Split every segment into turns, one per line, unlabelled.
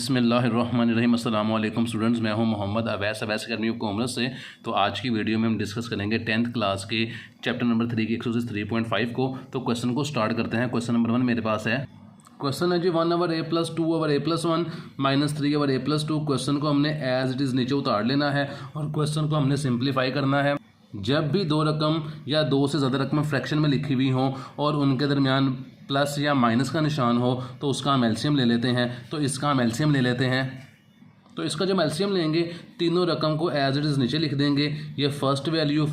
बिस्मिल्लाहिर्रहमानिर्रहीम। अस्सलाम वालेकुम स्टूडेंट्स, मैं हूं Mohammad Awais academy of commerce से। तो आज की वीडियो में हम डिस्कस करेंगे 10th क्लास के चैप्टर नंबर 3 की एक्सरसाइज 3.5 को। तो क्वेश्चन को स्टार्ट करते हैं। क्वेश्चन नंबर 1 मेरे पास है। क्वेश्चन है जी 1/a+2/a+1 -3/a+2। क्वेश्चन को हमने एज इट इज़ नीचे उतार लेना है और क्वेश्चन को हमने सिंप्लीफाई करना है। जब भी दो रकम या दो से ज़्यादा रकम फ्रैक्शन में लिखी हुई हों और उनके दरमियान प्लस या माइनस का निशान हो तो उसका हम एलसीएम ले लेते हैं। तो इसका हम एलसीएम ले लेते हैं। तो इसका जब एलसीएम लेंगे तीनों रकम को एज इट इज़ नीचे लिख देंगे। ये फर्स्ट वैल्यू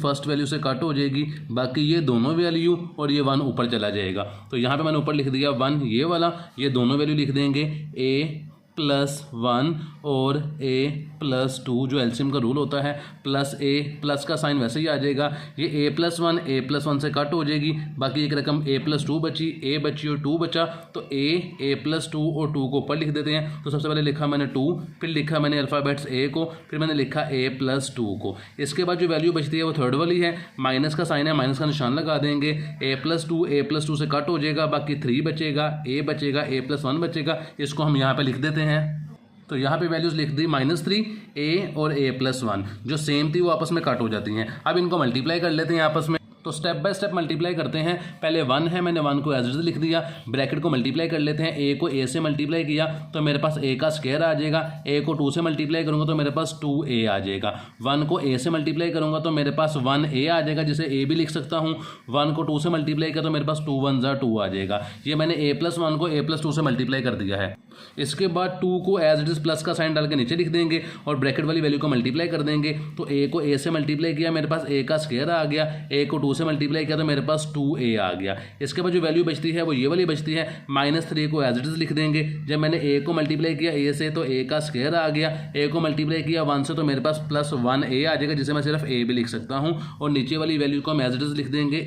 से कट हो जाएगी, बाकी ये दोनों वैल्यू और ये 1 ऊपर चला जाएगा। तो यहाँ पे मैंने ऊपर लिख दिया 1 ये वाला, ये दोनों वैल्यू लिख देंगे a+1 और a+2 जो एलसीएम का रूल होता है। प्लस ए प्लस का साइन वैसे ही आ जाएगा। ये a+1 से कट हो जाएगी, बाकी एक रकम a+2 बची, a बची और 2 बचा। तो a+2 और 2 को ऊपर लिख देते हैं। तो सबसे पहले लिखा मैंने 2, फिर लिखा मैंने अल्फ़ाबेट्स a को, फिर मैंने लिखा a+2 को। इसके बाद जो वैल्यू बचती है वो थर्ड वाली है, माइनस का साइन है, माइनस का निशान लगा देंगे। a+2 से कट हो जाएगा, बाकी 3 बचेगा, a बचेगा, a+1 बचेगा। इसको हम यहाँ पे लिख देते हैं। तो यहाँ पे वैल्यूज लिख दी -3 a और a+1 जो सेम थी वो आपस में कट हो जाती हैं। अब इनको मल्टीप्लाई कर लेते हैं आपस में। तो स्टेप बाय स्टेप मल्टीप्लाई करते हैं। पहले 1 है, मैंने 1 को एज इट इज़ लिख दिया। ब्रैकेट को मल्टीप्लाई कर लेते हैं। a को a से मल्टीप्लाई किया तो मेरे पास a का स्क्वायर आ जाएगा। a को 2 से मल्टीप्लाई करूंगा तो मेरे पास 2a आ जाएगा। 1 को a से मल्टीप्लाई करूंगा तो मेरे पास 1a आ जाएगा, जिसे a भी लिख सकता हूं। 1 को 2 से मल्टीप्लाई किया तो मेरे पास 2 1 = 2 आ जाएगा। ये मैंने a+1 को a+2 से मल्टीप्लाई कर दिया है। इसके बाद 2 को एज इट इज़ प्लस का साइन डाल के नीचे लिख देंगे और ब्रैकेट वाली वैल्यू को मल्टीप्लाई कर देंगे। तो a को a से मल्टीप्लाई किया, मेरे पास a का स्क्वायर आ गया। a को 2 से मल्टीप्लाई किया तो मेरे पास 2a आ गया। इसके बाद जो वैल्यू बचती है वो ये वाली बचती है। -3 को एज इट इज़ लिख देंगे। जब मैंने a को मल्टीप्लाई किया a से तो a का स्क्वायर आ गया। a को मल्टीप्लाई किया 1 से तो मेरे पास +1a आ जाएगा, जिसे मैं सिर्फ a भी लिख सकता हूँ। और नीचे वाली वैल्यू को हम एज इट इज़ लिख देंगे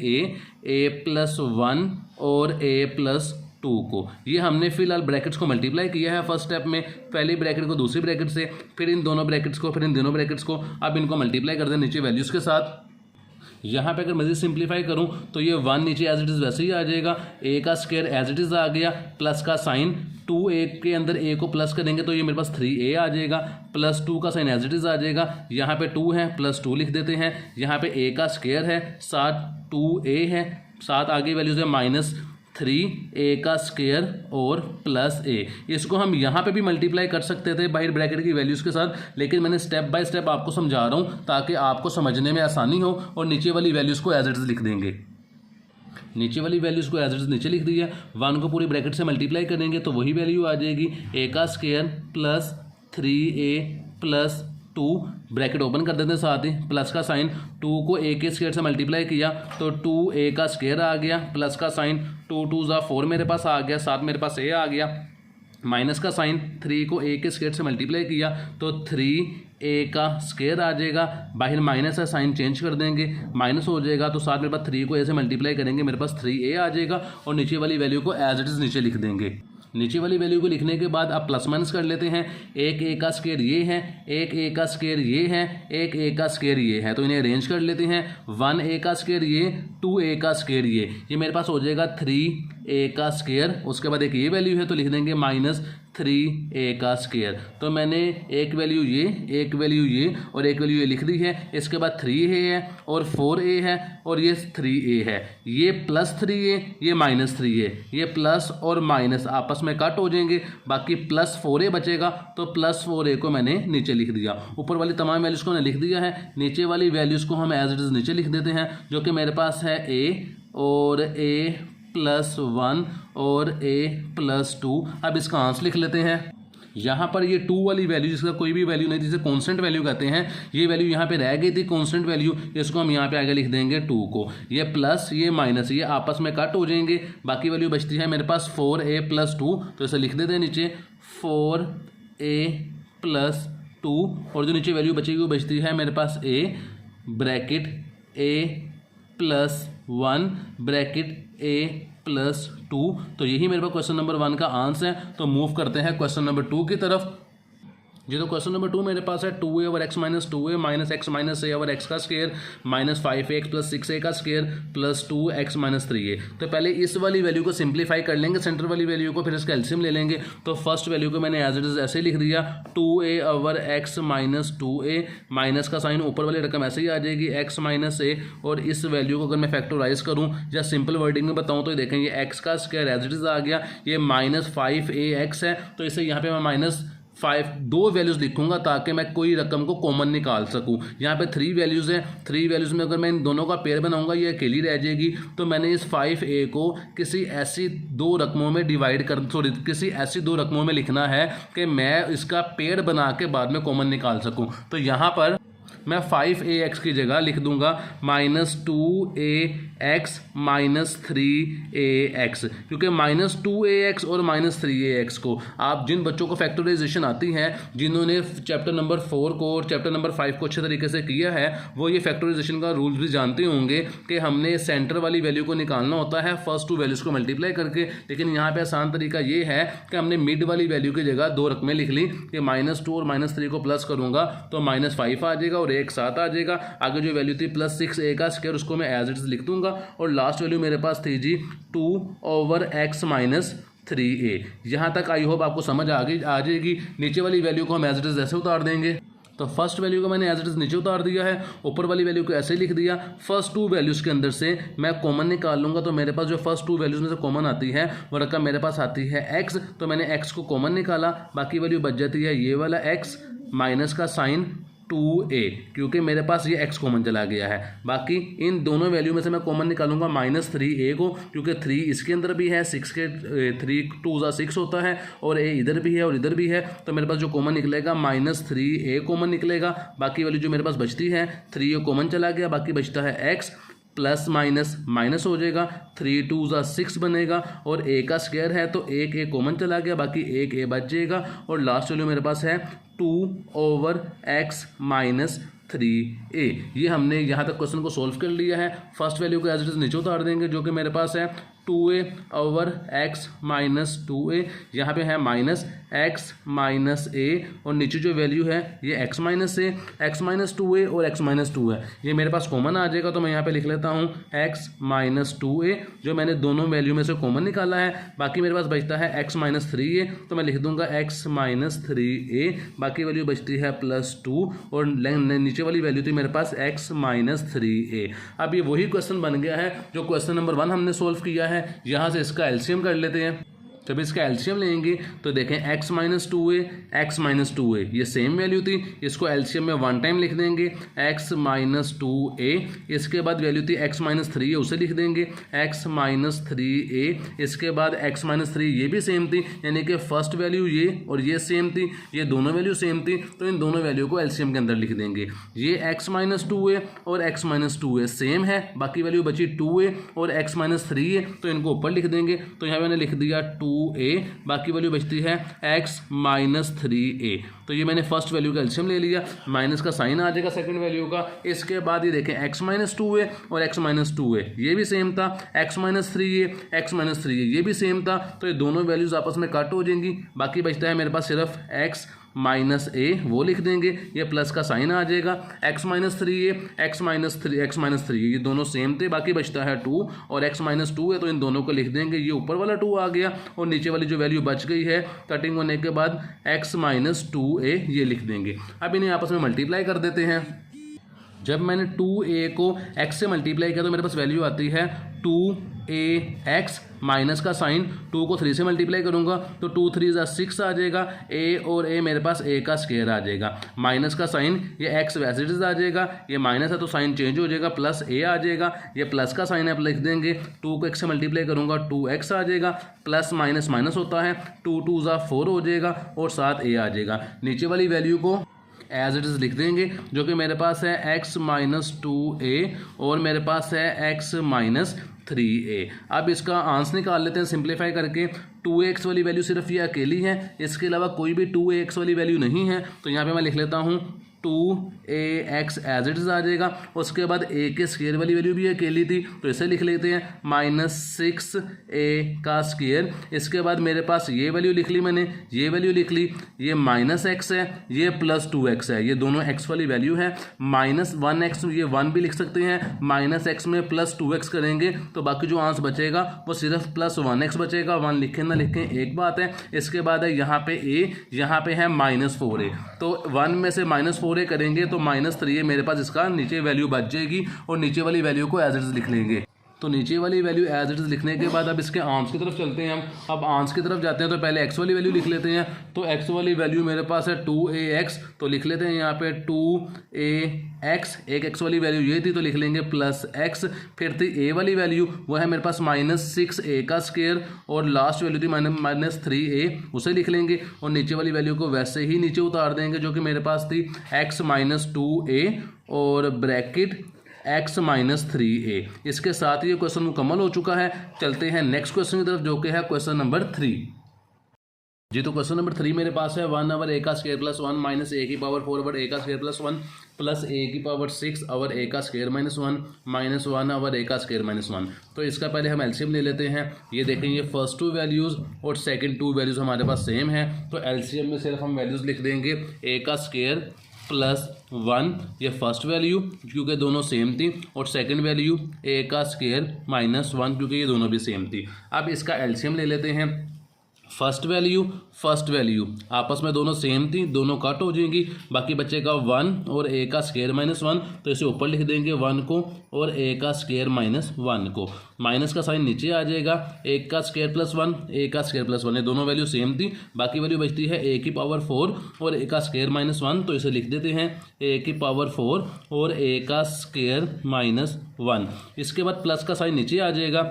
a+1 और a+2 को। ये हमने फिलहाल ब्रैकेट्स को मल्टीप्लाई किया है फर्स्ट स्टेप में। पहली ब्रैकेट को दूसरी ब्रैकेट से, फिर इन दोनों ब्रैकेट्स को, फिर इन दोनों ब्रैकेट्स को। अब इनको मल्टीप्लाई कर दें नीचे वैल्यूज़ के साथ। यहाँ पे अगर मज़ीद सिंप्लीफाई करूँ तो ये 1 नीचे एज इट इज़ वैसे ही आ जाएगा। a का स्क्वायर एज इट इज़ आ गया, प्लस का साइन 2a के अंदर a को प्लस करेंगे तो ये मेरे पास 3a आ जाएगा। +2 का साइन एज इट इज़ आ जाएगा। यहाँ पे 2 है, +2 लिख देते हैं। यहाँ पे a का स्क्वायर है, साथ 2a है, साथ आगे वैल्यूज़ है -3a का स्क्वायर और +a। इसको हम यहाँ पे भी मल्टीप्लाई कर सकते थे बाहर ब्रैकेट की वैल्यूज़ के साथ, लेकिन मैंने स्टेप बाय स्टेप आपको समझा रहा हूँ ताकि आपको समझने में आसानी हो। और नीचे वाली वैल्यूज़ को एज इट इज़ लिख देंगे। नीचे वाली वैल्यूज़ को एज इट इज़ नीचे लिख दिया। 1 को पूरी ब्रैकेट से मल्टीप्लाई करेंगे तो वही वैल्यू आ जाएगी, a का स्क्वायर +3a +2। ब्रैकेट ओपन कर देते हैं, साथ ही प्लस का साइन। 2 को a के स्क्वायर से मल्टीप्लाई किया तो 2a का स्क्वायर आ गया, प्लस का साइन 2 2 = 4 मेरे पास आ गया, साथ मेरे पास a आ गया। माइनस का साइन 3 को a के स्क्वायर से मल्टीप्लाई किया तो 3a का स्क्वायर आ जाएगा। बाहर माइनस है, साइन चेंज कर देंगे, माइनस हो जाएगा। तो साथ मेरे पास 3 को a से मल्टीप्लाई करेंगे, मेरे पास 3a आ जाएगा। और नीचे वाली वैल्यू को एज इट इज़ नीचे लिख देंगे। नीचे वाली वैल्यू को लिखने के बाद अब प्लस माइनस कर लेते हैं। एक a का स्क्वायर ये है, एक a का स्क्वायर ये है, एक a का स्क्वायर ये है। तो इन्हें अरेंज कर लेते हैं। 1a का स्क्वायर ये, 2a का स्क्वायर ये मेरे पास हो जाएगा 3a का स्क्वायर। उसके बाद एक ये वैल्यू है तो लिख देंगे -3a का स्क्वायर। तो मैंने एक वैल्यू ये, एक वैल्यू ये और एक वैल्यू ये लिख दी है। इसके बाद 3a है और 4a है और ये 3a है। ये +3a, ये -3a, ये प्लस और माइनस आपस में कट हो जाएंगे, बाकी +4a बचेगा। तो +4a को मैंने नीचे लिख दिया। ऊपर वाली तमाम वैल्यूज़ को मैंने लिख दिया है। नीचे वाली वैल्यूज़ को हम एज इट इज़ नीचे लिख देते हैं, जो कि मेरे पास है a और a+1 और a+2। अब इसका आंसर लिख लेते हैं। यहाँ पर ये 2 वाली वैल्यू, जिसका कोई भी वैल्यू नहीं, जिसे कांस्टेंट वैल्यू कहते हैं, ये वैल्यू यहाँ पे रह गई थी कांस्टेंट वैल्यू। इसको हम यहाँ पे आगे लिख देंगे 2 को। ये प्लस, ये माइनस, ये आपस में कट हो जाएंगे। बाकी वैल्यू बचती है मेरे पास 4a+2। तो इसे लिख देते हैं नीचे 4a+2। और जो नीचे वैल्यू बचेगी वो बचती है मेरे पास a bracket a+1 bracket a+2। तो यही मेरे पास क्वेश्चन नंबर 1 का आंसर है। तो मूव करते हैं क्वेश्चन नंबर 2 की तरफ। जी तो क्वेश्चन नंबर 2 मेरे पास है 2a over x minus 2a minus x minus a over x का square minus 5x plus 6a का square plus 2x minus 3a। तो पहले इस वाली वैल्यू को सिंप्लीफाई कर लेंगे, सेंटर वाली वैल्यू को, फिर इसका एलसीएम ले लेंगे। तो फर्स्ट वैल्यू को मैंने एज इट इज ऐसे लिख दिया 2a over x minus 2a, minus का साइन ऊपर वाली रकम ऐसे ही आ जाएगी x माइनस a, और इस वैल्यू को अगर मैं फैक्टराइज करूँ या सिंपल वर्डिंग में बताऊँ तो देखें ये x का स्क्वायर एज इट इज आ गया, ये माइनस 5ax है, तो इसे यहाँ पे मैं माइनस 5 दो वैल्यूज़ लिखूंगा ताकि मैं कोई रकम को कॉमन निकाल सकूं। यहाँ पे 3 वैल्यूज़ हैं, 3 वैल्यूज़ में अगर मैं इन दोनों का पेयर बनाऊंगा ये अकेली रह जाएगी। तो मैंने इस 5a को किसी ऐसी दो रकमों में किसी ऐसी दो रकमों में लिखना है कि मैं इसका पेयर बना के बाद में कॉमन निकाल सकूँ। तो यहाँ पर मैं 5ax की जगह लिख दूंगा माइनस 2ax माइनस 3ax, क्योंकि माइनस 2ax और माइनस 3ax को आप जिन बच्चों को फैक्टराइजेशन आती है, जिन्होंने चैप्टर नंबर 4 को और चैप्टर नंबर 5 को अच्छे तरीके से किया है, वो ये फैक्टराइजेशन का रूल भी जानते होंगे कि हमने सेंटर वाली वैल्यू को निकालना होता है फर्स्ट 2 वैल्यूज़ को मल्टीप्लाई करके। लेकिन यहाँ पे आसान तरीका ये है कि हमने मिड वाली वैल्यू की जगह दो रकमें लिख ली कि माइनस 2 और माइनस 3 को प्लस करूँगा तो माइनस 5 आ जाएगा और एक साथ आ जाएगा। आगे जो वैल्यू थी प्लस 6a का स्क्वायर उसको मैं एज इट इज लिख दूंगा, और लास्ट वैल्यू मेरे पास थी जी 2 ओवर एक्स माइनस 3a। यहाँ तक आई होप आपको समझ आ जाएगी। नीचे वाली वैल्यू को हम एज इट इज ऐसे उतार देंगे। तो फर्स्ट वैल्यू को मैंने एज इट इज नीचे उतार दिया है, ऊपर वाली वैल्यू को ऐसे ही लिख दिया। फर्स्ट 2 वैल्यूज़ के अंदर से मैं कॉमन निकाल लूँगा, तो मेरे पास जो फर्स्ट 2 वैल्यूज़ में से कॉमन आती है वो रकम मेरे पास आती है x। तो मैंने x को कॉमन निकाला, बाकी वैल्यू बच जाती है ये वाला x माइनस का साइन 2a, क्योंकि मेरे पास ये x कॉमन चला गया है। बाकी इन दोनों वैल्यू में से मैं कॉमन निकालूंगा माइनस 3a को, क्योंकि 3 इसके अंदर भी है, 6 के 3 2 6 होता है, और a इधर भी है और इधर भी है। तो मेरे पास जो कॉमन निकलेगा माइनस 3a कॉमन निकलेगा। बाकी वैल्यू जो मेरे पास बचती है 3a कॉमन चला गया, बाकी बचता है x, प्लस माइनस माइनस हो जाएगा, 3 2 6 बनेगा, और a का स्क्वायर है तो एक a कॉमन चला गया, बाकी एक a बच जाएगा, और लास्ट वैल्यू मेरे पास है 2 ओवर एक्स माइनस 3a। ये हमने यहाँ तक क्वेश्चन को सॉल्व कर लिया है। फर्स्ट वैल्यू को एज इट इज नीचे उतार देंगे, जो कि मेरे पास है 2a over x minus 2a, यहाँ पे है माइनस एक्स माइनस a, और नीचे जो वैल्यू है ये x minus a, x minus 2a और x माइनस 2 है, ये मेरे पास कॉमन आ जाएगा। तो मैं यहाँ पे लिख लेता हूँ x माइनस 2a, जो मैंने दोनों वैल्यू में से कॉमन निकाला है। बाकी मेरे पास बचता है x माइनस 3a, तो मैं लिख दूंगा x माइनस 3a, बाकी वैल्यू बचती है प्लस 2, और नीचे वाली वैल्यू थी मेरे पास x माइनस 3a। अब ये वही क्वेश्चन बन गया है जो क्वेश्चन नंबर 1 हमने सोल्व किया है। यहाँ से इसका एलसीएम कर लेते हैं। जब इसका एलसीएम लेंगे तो देखें x माइनस 2a ये सेम वैल्यू थी, इसको एलसीएम में 1 टाइम लिख देंगे x माइनस 2a। इसके बाद वैल्यू थी x माइनस 3a, उसे लिख देंगे x माइनस 3a। इसके बाद x माइनस 3 ये भी सेम थी, यानी कि फर्स्ट वैल्यू ये और ये सेम थी, ये दोनों वैल्यू सेम थी, तो इन दोनों वैल्यू को एलसीएम के अंदर लिख देंगे। ये x माइनस 2a और x माइनस 2a सेम है, बाकी वैल्यू बची 2a और x माइनस 3a, तो इनको ऊपर लिख देंगे। तो यहाँ मैंने लिख दिया 2a, बाकी वैल्यू बचती है x माइनस 3a। तो ये मैंने फर्स्ट वैल्यू का एलसीएम ले लिया, माइनस का साइन आ जाएगा सेकंड वैल्यू का। इसके बाद ये देखें x माइनस 2a और x माइनस 2a ये भी सेम था, x माइनस 3a ये भी सेम था, तो ये दोनों वैल्यूज आपस में कट हो जाएंगी। बाकी बचता है मेरे पास सिर्फ x माइनस a, वो लिख देंगे, ये प्लस का साइन आ जाएगा। x minus 3a x minus 3 ये दोनों सेम थे, बाकी बचता है 2 और x माइनस 2 है, तो इन दोनों को लिख देंगे। ये ऊपर वाला 2 आ गया, और नीचे वाली जो वैल्यू बच गई है कटिंग होने के बाद x माइनस 2a ये लिख देंगे। अब इन्हें आपस में मल्टीप्लाई कर देते हैं। जब मैंने 2a को x से मल्टीप्लाई किया तो मेरे पास वैल्यू आती है 2ax, माइनस का साइन 2 को 3 से मल्टीप्लाई करूंगा तो 2 3 6 आ जाएगा, a और a मेरे पास a का स्क्वायर आ जाएगा, माइनस का साइन ये x वैसे आ जाएगा, ये माइनस है तो साइन चेंज हो जाएगा, प्लस a आ जाएगा, ये प्लस का साइन आप लिख देंगे, 2 को x से मल्टीप्लाई करूंगा 2x आ जाएगा, प्लस माइनस माइनस होता है, 2 2 4 हो जाएगा, और साथ a आ जाएगा। नीचे वाली वैल्यू को एज इट इज लिख देंगे, जो कि मेरे पास है x माइनस 2a और मेरे पास है x माइनस 3a। अब इसका आंसर निकाल लेते हैं सिंप्लीफाई करके। 2ax वाली वैल्यू सिर्फ ये अकेली है, इसके अलावा कोई भी 2ax वाली वैल्यू नहीं है, तो यहाँ पे मैं लिख लेता हूँ 2ax एज इट इज आ जाएगा। उसके बाद a के स्क्वायर वाली वैल्यू भी अकेली थी तो इसे लिख लेते हैं -6a का स्क्वायर। इसके बाद मेरे पास ये वैल्यू लिख ली मैंने, ये वैल्यू लिख ली, ये -x है, ये +2x है, ये दोनों x वाली वैल्यू है। -1x ये 1 भी लिख सकते हैं, -x में +2x करेंगे तो बाकी जो आंसर बचेगा वो सिर्फ +1x बचेगा। 1 लिखें ना लिखें एक बात है। इसके बाद है यहाँ पे a, यहाँ पे है -4a, तो 1 में से -4a करेंगे तो -3a मेरे पास इसका नीचे वैल्यू बच जाएगी और नीचे वाली वैल्यू को एज इट इज लिख लेंगे। तो नीचे वाली वैल्यू एज इट इज लिखने के बाद अब इसके आंस की तरफ चलते हैं हम। अब आंस की तरफ जाते हैं तो पहले x वाली वैल्यू लिख लेते हैं। तो x वाली वैल्यू मेरे पास है 2ax, तो लिख लेते हैं यहाँ पे 2ax, एक x वाली वैल्यू ये थी तो लिख लेंगे +x। फिर थी a वाली वैल्यू, वो है मेरे पास -6a का स्क्वायर और लास्ट वैल्यू थी -3a, उसे लिख लेंगे और नीचे वाली वैल्यू को वैसे ही नीचे उतार देंगे जो कि मेरे पास थी x -2a और ब्रैकेट x -3a। इसके साथ ही ये क्वेश्चन मुकम्मल हो चुका है। चलते हैं नेक्स्ट क्वेश्चन की तरफ जो कि है क्वेश्चन नंबर 3। जी तो क्वेश्चन नंबर 3 मेरे पास है 1/a का स्क्वायर +1 -a की पावर 4/a का स्क्वायर +1 +a की पावर 6/a का स्क्वायर -1 -1/a का स्क्वायर -1। तो इसका पहले हम एलसीएम ले लेते हैं। ये देखें ये फर्स्ट 2 वैल्यूज़ और सेकंड 2 वैल्यूज़ हमारे पास सेम है, तो एलसीएम में सिर्फ हम वैल्यूज़ लिख देंगे a का स्क्वायर +1, ये फर्स्ट वैल्यू क्योंकि दोनों सेम थी, और सेकंड वैल्यू a का स्क्वायर -1 क्योंकि ये दोनों भी सेम थी। अब इसका एलसीएम ले लेते हैं। फर्स्ट वैल्यू आपस में दोनों सेम थी, दोनों कट हो जाएंगी, बाकी बचेगा 1 और a का स्क्वायर -1, तो इसे ऊपर लिख देंगे 1 को और a का स्क्वायर -1 को। माइनस का साइन नीचे आ जाएगा, a का स्क्वायर +1 a का स्क्वायर +1, ये दोनों वैल्यू सेम थी, बाकी वैल्यू बचती है a की पावर 4 और a का स्क्वायर -1, तो इसे लिख देते हैं a की पावर 4 और a का स्क्वायर -1। इसके बाद प्लस का साइन नीचे आ जाएगा,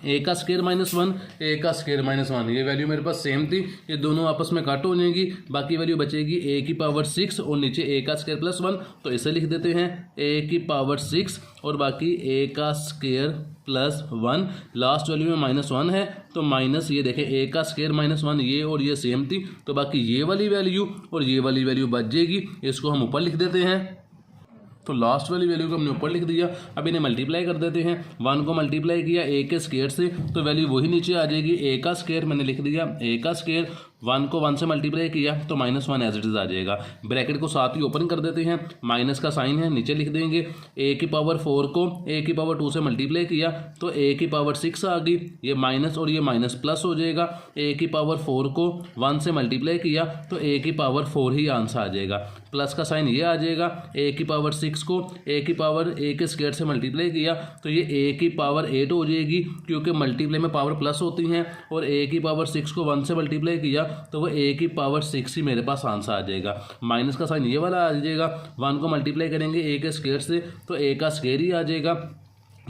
a का स्क्वायर -1 a का स्क्वायर -1, ये वैल्यू मेरे पास सेम थी, ये दोनों आपस में कट हो जाएंगी, बाकी वैल्यू बचेगी a की पावर 6 और नीचे a का स्क्वायर +1, तो इसे लिख देते हैं a की पावर 6 और बाकी a का स्क्वायर +1। लास्ट वैल्यू में -1 है तो माइनस, ये देखें a का स्क्वायर -1, ये और ये सेम थी, तो बाकी ये वाली वैल्यू और ये वाली वैल्यू बच जाएगी, इसको हम ऊपर लिख देते हैं। तो लास्ट वाली वैल्यू को हमने ऊपर लिख दिया। अब इन्हें मल्टीप्लाई कर देते हैं। 1 को मल्टीप्लाई किया a के स्क्वायर से तो वैल्यू वही नीचे आ जाएगी, a का स्क्वायर मैंने लिख दिया, a का स्क्वायर 1 को 1 से मल्टीप्लाई किया तो -1 एज इट इज आ जाएगा। ब्रैकेट को साथ ही ओपन कर देते हैं, माइनस का साइन है नीचे लिख देंगे। a की पावर 4 को a की पावर 2 से मल्टीप्लाई किया तो a की पावर 6 आ गई, ये माइनस और ये माइनस प्लस हो जाएगा। a की पावर 4 को 1 से मल्टीप्लाई किया तो a की पावर 4 ही आंसर आ जाएगा। प्लस का साइन ये आ जाएगा, a की पावर 6 को a की पावर a के स्क्वायर से मल्टीप्लाई किया तो ये a की पावर 8 हो जाएगी, क्योंकि मल्टीप्लाई में पावर प्लस होती हैं, और a की पावर 6 को 1 से मल्टीप्लाई किया तो वो a की पावर 6 ही मेरे पास आंसर आ जाएगा। माइनस का साइन ये वाला आ जाएगा, 1 को मल्टीप्लाई करेंगे a के स्क्वायर से तो a का स्क्वायर ही आ जाएगा,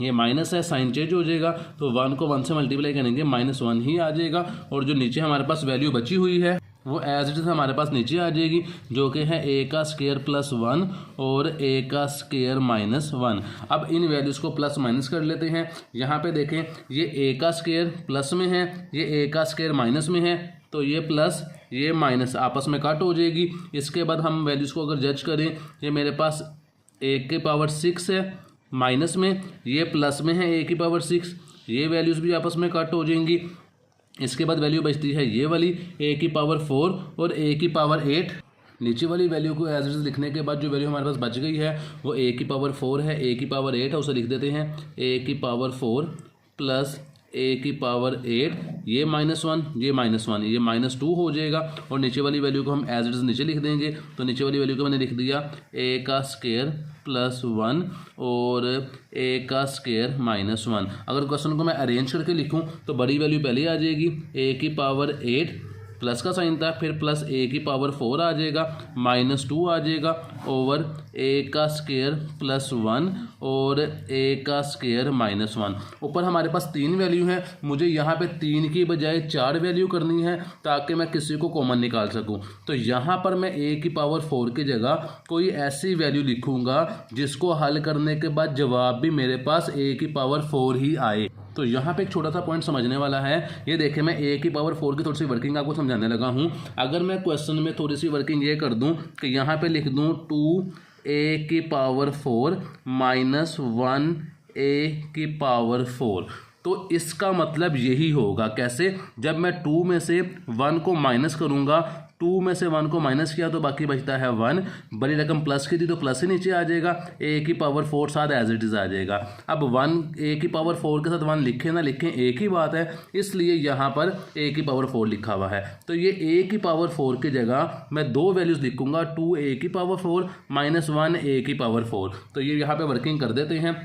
ये माइनस है साइन चेंज हो जाएगा, तो 1 को 1 से मल्टीप्लाई करेंगे -1 ही आ जाएगा, और जो नीचे हमारे पास वैल्यू बची हुई है वो एज इट इज हमारे पास नीचे आ जाएगी, जो कि है a का स्क्वायर +1 और a का स्क्वायर -1। अब इन वैल्यूज़ को प्लस माइनस कर लेते हैं। यहाँ पे देखें ये a का स्क्वायर प्लस में है, ये a का स्क्वायर माइनस में है, तो ये प्लस ये माइनस आपस में कट हो जाएगी। इसके बाद हम वैल्यूज़ को अगर जज करें, ये मेरे पास a की पावर 6 है माइनस में, ये प्लस में है a की पावर 6, ये वैल्यूज़ भी आपस में कट हो जाएंगी। इसके बाद वैल्यू बचती है ये वाली a की पावर 4 और a की पावर 8। नीचे वाली वैल्यू को एज इट इज लिखने के बाद जो वैल्यू हमारे पास बच गई है वो a की पावर 4 है, a की पावर 8 है, उसे लिख देते हैं a की पावर 4 प्लस a की पावर 8, ये -1 ये -1 ये -2 हो जाएगा, और नीचे वाली वैल्यू को हम एज इट इज नीचे लिख देंगे। तो नीचे वाली वैल्यू को मैंने लिख दिया a का स्क्वायर +1 और a का स्क्वायर -1। अगर क्वेश्चन को मैं अरेंज करके लिखूं तो बड़ी वैल्यू पहले आ जाएगी, a की पावर 8 प्लस का साइन था, फिर प्लस a की पावर 4 आ जाएगा, -2 आ जाएगा ओवर a का स्क्वायर +1 और a का स्क्वायर -1। ऊपर हमारे पास 3 वैल्यू हैं, मुझे यहाँ पे 3 की बजाय 4 वैल्यू करनी है ताकि मैं किसी को कॉमन निकाल सकूँ। तो यहाँ पर मैं a की पावर 4 की जगह कोई ऐसी वैल्यू लिखूँगा जिसको हल करने के बाद जवाब भी मेरे पास a की पावर 4 ही आए। तो यहाँ पे एक छोटा सा पॉइंट समझने वाला है। ये देखिए मैं a की पावर 4 की थोड़ी सी वर्किंग आपको समझाने लगा हूँ। अगर मैं क्वेश्चन में थोड़ी सी वर्किंग ये कर दूँ कि यहाँ पे लिख दूँ 2a की पावर 4 माइनस 1a की पावर 4, तो इसका मतलब यही होगा। कैसे? जब मैं 2 में से 1 को माइनस करूँगा, 2 में से 1 को माइनस किया तो बाकी बचता है 1, बड़ी रकम प्लस की थी तो प्लस ही नीचे आ जाएगा, a की पावर 4 साथ एज इट इज़ आ जाएगा। अब 1 a की पावर 4 के साथ 1 लिखें ना लिखें एक ही बात है, इसलिए यहाँ पर a की पावर 4 लिखा हुआ है। तो ये a की पावर 4 की जगह मैं दो वैल्यूज़ लिखूँगा, 2a की पावर 4 माइनस 1a की पावर 4। तो ये यहाँ पर वर्किंग कर देते हैं।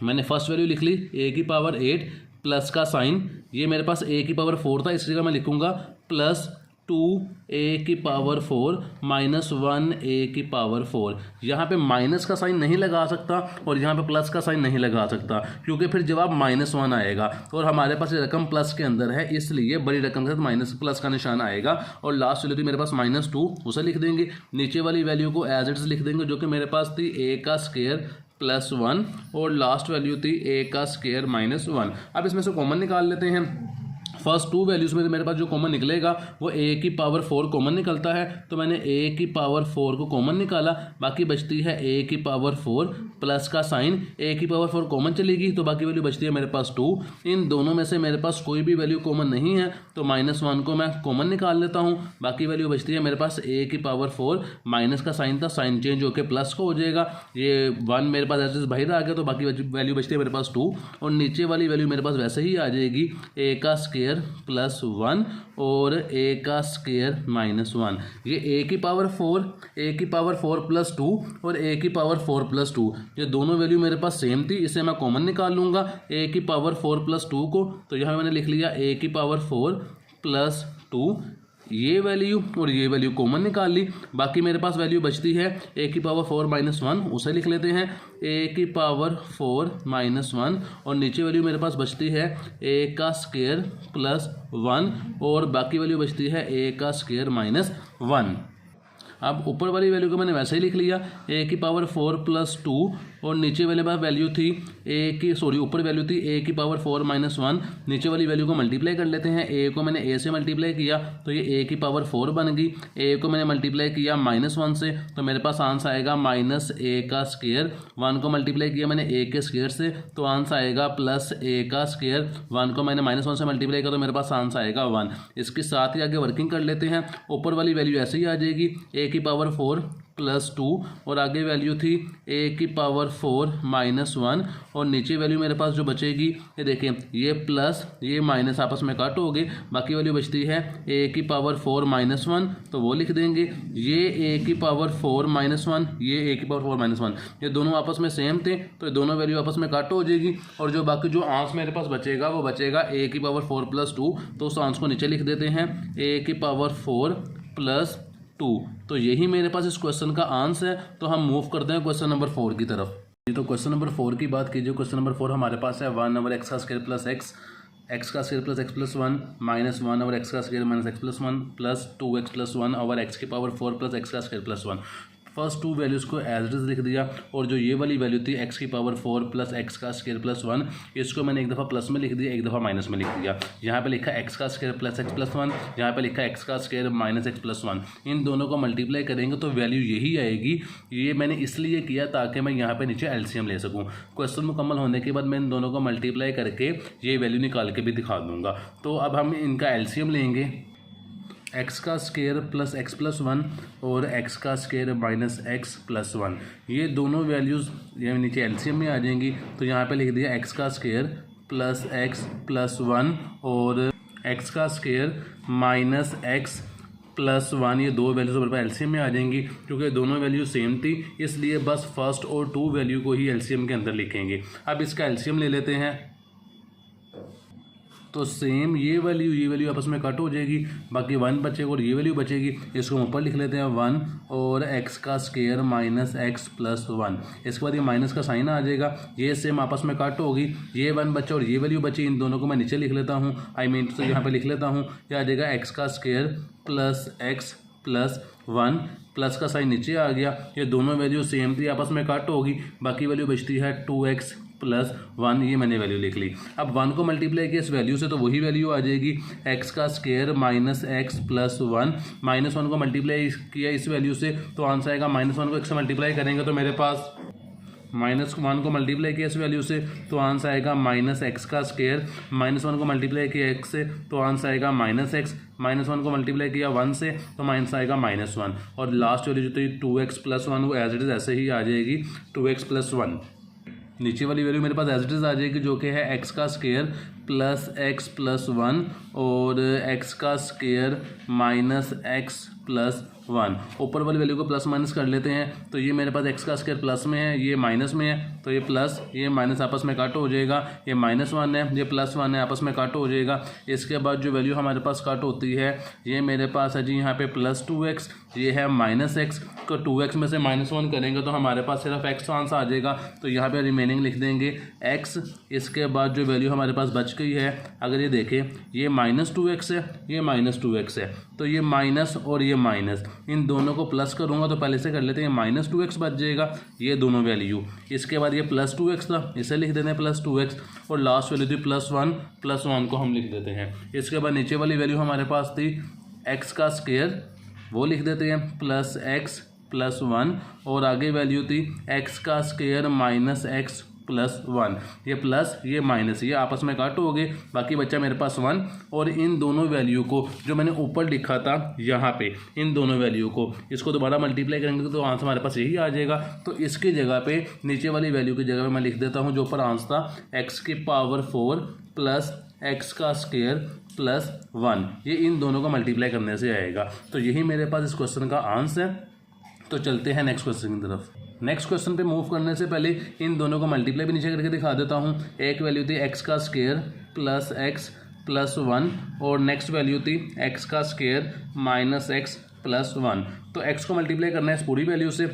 मैंने फर्स्ट वैल्यू लिख ली a की पावर 8 प्लस का साइन, ये मेरे पास a की पावर 4 था, इस जगह मैं लिखूंगा प्लस 2a की पावर 4 माइनस 1a की पावर 4। यहाँ पे माइनस का साइन नहीं लगा सकता और यहाँ पे प्लस का साइन नहीं लगा सकता, क्योंकि फिर जवाब -1 आएगा और हमारे पास ये रकम प्लस के अंदर है, इसलिए बड़ी रकम के साथ माइनस प्लस का निशान आएगा। और लास्ट वैल्यू थी मेरे पास -2, उसे लिख देंगे। नीचे वाली वैल्यू को एज इट इज लिख देंगे, जो कि मेरे पास थी a का स्क्वायर प्लस 1 और लास्ट वैल्यू थी a का स्क्वायर माइनस 1। अब इसमें से कॉमन निकाल लेते हैं। फर्स्ट टू वैल्यूज़ में मेरे पास जो कॉमन निकलेगा वो a की पावर 4 कॉमन निकलता है, तो मैंने a की पावर 4 को कॉमन निकाला, बाकी बचती है a की पावर 4 प्लस का साइन, a की पावर 4 कॉमन चलेगी तो बाकी वैल्यू बचती है मेरे पास 2। इन दोनों में से मेरे पास कोई भी वैल्यू कॉमन नहीं है तो -1 को मैं कॉमन निकाल लेता हूँ, बाकी वैल्यू बचती है मेरे पास a की पावर 4, माइनस का साइन था, साइन चेंज होकर प्लस को हो जाएगा, ये 1 मेरे पास ऐसे बाहर आ गया तो बाकी वैल्यू बचती है मेरे पास 2 और नीचे वाली वैल्यू मेरे पास वैसे ही आ जाएगी a का स्क्वायर प्लस 1 और a का स्क्वायर माइनस 1। ये a की पावर 4 प्लस 2 और a की पावर 4 प्लस 2, ये दोनों वैल्यू मेरे पास सेम थी, इसे मैं कॉमन निकाल लूँगा a की पावर 4 प्लस 2 को, तो यहाँ मैंने लिख लिया a की पावर 4 प्लस 2, ये वैल्यू और ये वैल्यू कॉमन निकाल ली, बाकी मेरे पास वैल्यू बचती है a की पावर 4 माइनस 1, उसे लिख लेते हैं a की पावर 4 माइनस 1 और नीचे वैल्यू मेरे पास बचती है a का स्क्वायर प्लस 1 और बाकी वैल्यू बचती है a का स्क्वायर माइनस 1। अब ऊपर वाली वैल्यू को मैंने वैसे ही लिख लिया a की पावर 4 प्लस 2 और नीचे वाले पास वैल्यू थी ऊपर वैल्यू थी a की पावर 4 माइनस 1, नीचे वाली वैल्यू को मल्टीप्लाई कर लेते हैं। a को मैंने a से मल्टीप्लाई किया तो ये a की पावर 4 बन गई, a को मैंने मल्टीप्लाई किया -1 से तो मेरे पास आंसर आएगा माइनस a का स्क्वायर, 1 को मल्टीप्लाई किया मैंने a के स्क्वायर से तो आंसर आएगा प्लस a का स्क्वायर, 1 को मैंने -1 से मल्टीप्लाई किया तो मेरे पास आंसर आएगा 1। इसके साथ ही आगे वर्किंग कर लेते हैं। ऊपर वाली वैल्यू ऐसे ही आ जाएगी a की पावर 4 प्लस 2 और आगे वैल्यू थी a की पावर 4 माइनस 1 और नीचे वैल्यू मेरे पास जो बचेगी ये देखें, ये प्लस ये माइनस आपस में काट हो गए, बाकी वैल्यू बचती है a की पावर 4 माइनस 1 तो वो लिख देंगे, ये a की पावर 4 माइनस 1, ये a की पावर 4 माइनस 1, ये दोनों आपस में सेम थे तो ये दोनों वैल्यू आपस में काट हो जाएगी और जो बाकी जो आंसर मेरे पास बचेगा वो बचेगा a की पावर 4 प्लस 2, तो उस आंसर को नीचे लिख देते हैं a की पावर 4 प्लस 2। तो यही मेरे पास इस क्वेश्चन का आंसर है। तो हम मूव करते हैं क्वेश्चन नंबर 4 की तरफ। तो क्वेश्चन नंबर 4 की बात कीजिए। क्वेश्चन नंबर 4 हमारे पास है 1 ओवर एक्स का स्क्वायर प्लस एक्स का square plus x plus 1 minus 1 over x का square minus x plus 1 plus 2x plus 1 over x की पावर 4 प्लस एक्स का square plus 1। First two values को as it is लिख दिया और जो ये वाली वैल्यू थी x की पावर 4 प्लस एक्स का स्क्वायर प्लस 1, इसको मैंने एक दफ़ा प्लस में लिख दिया, एक दफ़ा माइनस में लिख दिया। यहाँ पे लिखा x का स्क्वायर प्लस एक्स प्लस 1, यहाँ पे लिखा x का स्क्वायर माइनस एक्स प्लस 1। इन दोनों को मल्टीप्लाई करेंगे तो वैल्यू यही आएगी। ये मैंने इसलिए किया ताकि मैं यहाँ पर नीचे एलसीएम ले सकूँ। क्वेश्चन मुकम्मल होने के बाद मैं इन दोनों को मल्टीप्लाई करके ये वैल्यू निकाल के भी दिखा दूँगा। तो अब हम इनका एलसीएम लेंगे, एक्स का स्क्वायर प्लस एक्स प्लस 1 और एक्स का स्क्वायर माइनस एक्स प्लस 1, ये दोनों वैल्यूज़ ये नीचे एलसीएम में आ जाएंगी। तो यहाँ पे लिख दिया एक्स का स्क्वायर प्लस एक्स प्लस 1 और एक्स का स्क्वायर माइनस एक्स प्लस 1, ये दो वैल्यूज़ मेरे पास एलसीएम में आ जाएंगी। क्योंकि दोनों वैल्यू सेम थी इसलिए बस फर्स्ट और टू वैल्यू को ही एलसीएम के अंदर लिखेंगे। अब इसका एलसीएम ले लेते हैं तो सेम ये वैल्यू आपस में कट हो जाएगी, बाकी 1 बचेगा और ये वैल्यू बचेगी। इसको ऊपर लिख लेते हैं 1 और एक्स का स्क्वायर माइनस एक्स प्लस 1। इसके बाद ये माइनस का साइन आ जाएगा, ये सेम आपस में कट होगी, ये 1 बचा और ये वैल्यू बची, इन दोनों को मैं नीचे लिख लेता हूँ, तो यहाँ पर लिख लेता हूँ। यह आ जाएगा एक्स का square plus x plus 1, plus का साइन नीचे आ गया, ये दोनों वैल्यू सेम थी आपस में कट होगी, बाकी वैल्यू बचती है 2x प्लस 1, ये मैंने वैल्यू लिख ली। अब 1 को मल्टीप्लाई किया इस वैल्यू से तो वही वैल्यू आ जाएगी एक्स का स्क्वायर माइनस एक्स प्लस 1। -1 को मल्टीप्लाई किया इस वैल्यू से तो आंसर आएगा -1 को एक्स से मल्टीप्लाई करेंगे तो मेरे पास -1 को मल्टीप्लाई किया इस वैल्यू से तो आंसर आएगा माइनस एक्स का स्क्वायर। -1 को मल्टीप्लाई किया एक्स से तो आंसर आएगा माइनस एक्स। -1 को मल्टीप्लाई किया 1 से तो आंसर आएगा -1। और लास्ट वैल्यू जो थी 2x प्लस 1 वो एज इट इज़ ऐसे ही आ जाएगी 2x प्लस 1। नीचे वाली वैल्यू मेरे पास एज इट इज़ आ जाएगी जो कि है एक्स का स्क्वायर प्लस एक्स प्लस 1 और एक्स का स्क्वायर माइनस एक्स प्लस 1। ऊपर वाली वैल्यू को प्लस माइनस कर लेते हैं तो ये मेरे पास एक्स का स्क्वायर प्लस में है, ये माइनस में है, तो ये प्लस ये माइनस आपस में काट हो जाएगा। ये -1 है, ये +1 है, आपस में काट हो जाएगा। इसके बाद जो वैल्यू हमारे पास काट होती है ये मेरे पास है जी यहाँ पे +2x, ये है -x को 2x में से -1 करेंगे तो हमारे पास सिर्फ x आंसर आ जाएगा। तो यहाँ पे रिमेनिंग लिख देंगे x। इसके बाद जो वैल्यू हमारे पास बच गई है अगर ये देखें ये -2x है, ये -2x है, तो ये माइनस और ये माइनस इन दोनों को प्लस करूँगा तो पहले से कर लेते हैं -2x बच जाएगा ये दोनों वैल्यू। इसके बाद ये +2x था इसे लिख देते हैं +2x और लास्ट वैल्यू थी +1 को हम लिख देते हैं। इसके बाद नीचे वाली वैल्यू हमारे पास थी x का स्क्वायर वो लिख देते हैं +x प्लस 1 और आगे वैल्यू थी x का स्क्वायर माइनस x प्लस 1। ये प्लस ये माइनस ये आपस में काट हो गए, बाकी बच्चा मेरे पास 1। और इन दोनों वैल्यू को जो मैंने ऊपर लिखा था यहाँ पे इन दोनों वैल्यू को इसको दोबारा मल्टीप्लाई करेंगे तो आंसर हमारे पास यही आ जाएगा। तो इसकी जगह पे नीचे वाली वैल्यू की जगह पे मैं लिख देता हूँ जो ऊपर आंसर था x की पावर 4 प्लस x का स्क्वायर प्लस 1। ये इन दोनों को मल्टीप्लाई करने से आएगा। तो यही मेरे पास इस क्वेश्चन का आंसर है। तो चलते हैं नेक्स्ट क्वेश्चन की तरफ। नेक्स्ट क्वेश्चन पे मूव करने से पहले इन दोनों को मल्टीप्लाई भी नीचे करके दिखा देता हूँ। एक वैल्यू थी x का स्क्वायर प्लस x प्लस 1 और नेक्स्ट वैल्यू थी x का स्क्वायर माइनस x प्लस 1। तो x को मल्टीप्लाई करना है इस पूरी वैल्यू से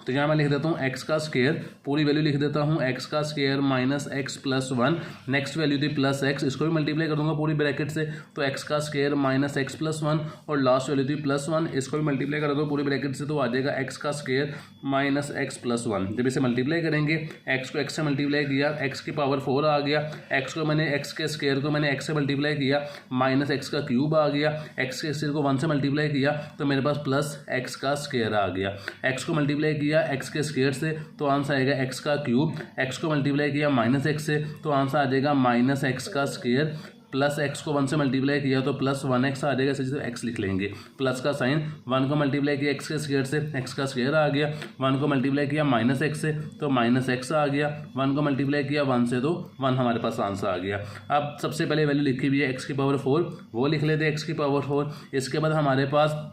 तो यहाँ मैं लिख देता हूँ x का स्क्वायर पूरी वैल्यू लिख देता हूँ x का square minus x plus 1। Next value थी प्लस x इसको भी मल्टीप्लाई कर दूंगा पूरी ब्रैकेट से तो x का स्क्वायर माइनस x प्लस 1 और लास्ट वैल्यू थी प्लस 1 इसको भी मल्टीप्लाई कर दो पूरी ब्रैकेट से तो आ जाएगा x का स्क्वायर माइनस x प्लस 1। जब इसे मल्टीप्लाई करेंगे x को x से मल्टीप्लाई किया x की पावर 4 आ गया, x को मैंने x के स्क्वायर को मैंने x से मल्टीप्लाई किया माइनस x का क्यूब आ गया, x के स्क्वायर को 1 से मल्टीप्लाई किया तो मेरे पास प्लस x का स्क्वायर आ गया। x को मल्टीप्लाई किया x के स्क्वायर से तो आंसर आएगा x का क्यूब, x को मल्टीप्लाई किया माइनस x से तो आंसर आ जाएगा माइनस x का स्क्वायर प्लस x को 1 से मल्टीप्लाई किया तो प्लस 1x आ जाएगा। इसे x लिख लेंगे प्लस का साइन 1 को मल्टीप्लाई किया x के स्क्वायर से x का स्क्वायर आ गया, 1 को मल्टीप्लाई किया माइनस x से तो माइनस x आ गया, 1 को मल्टीप्लाई किया 1 से तो 1 हमारे पास आंसर आ गया। अब सबसे पहले वैल्यू लिखी हुई है x की पावर 4 वो लिख लेते हैं x की पावर 4। इसके बाद हमारे पास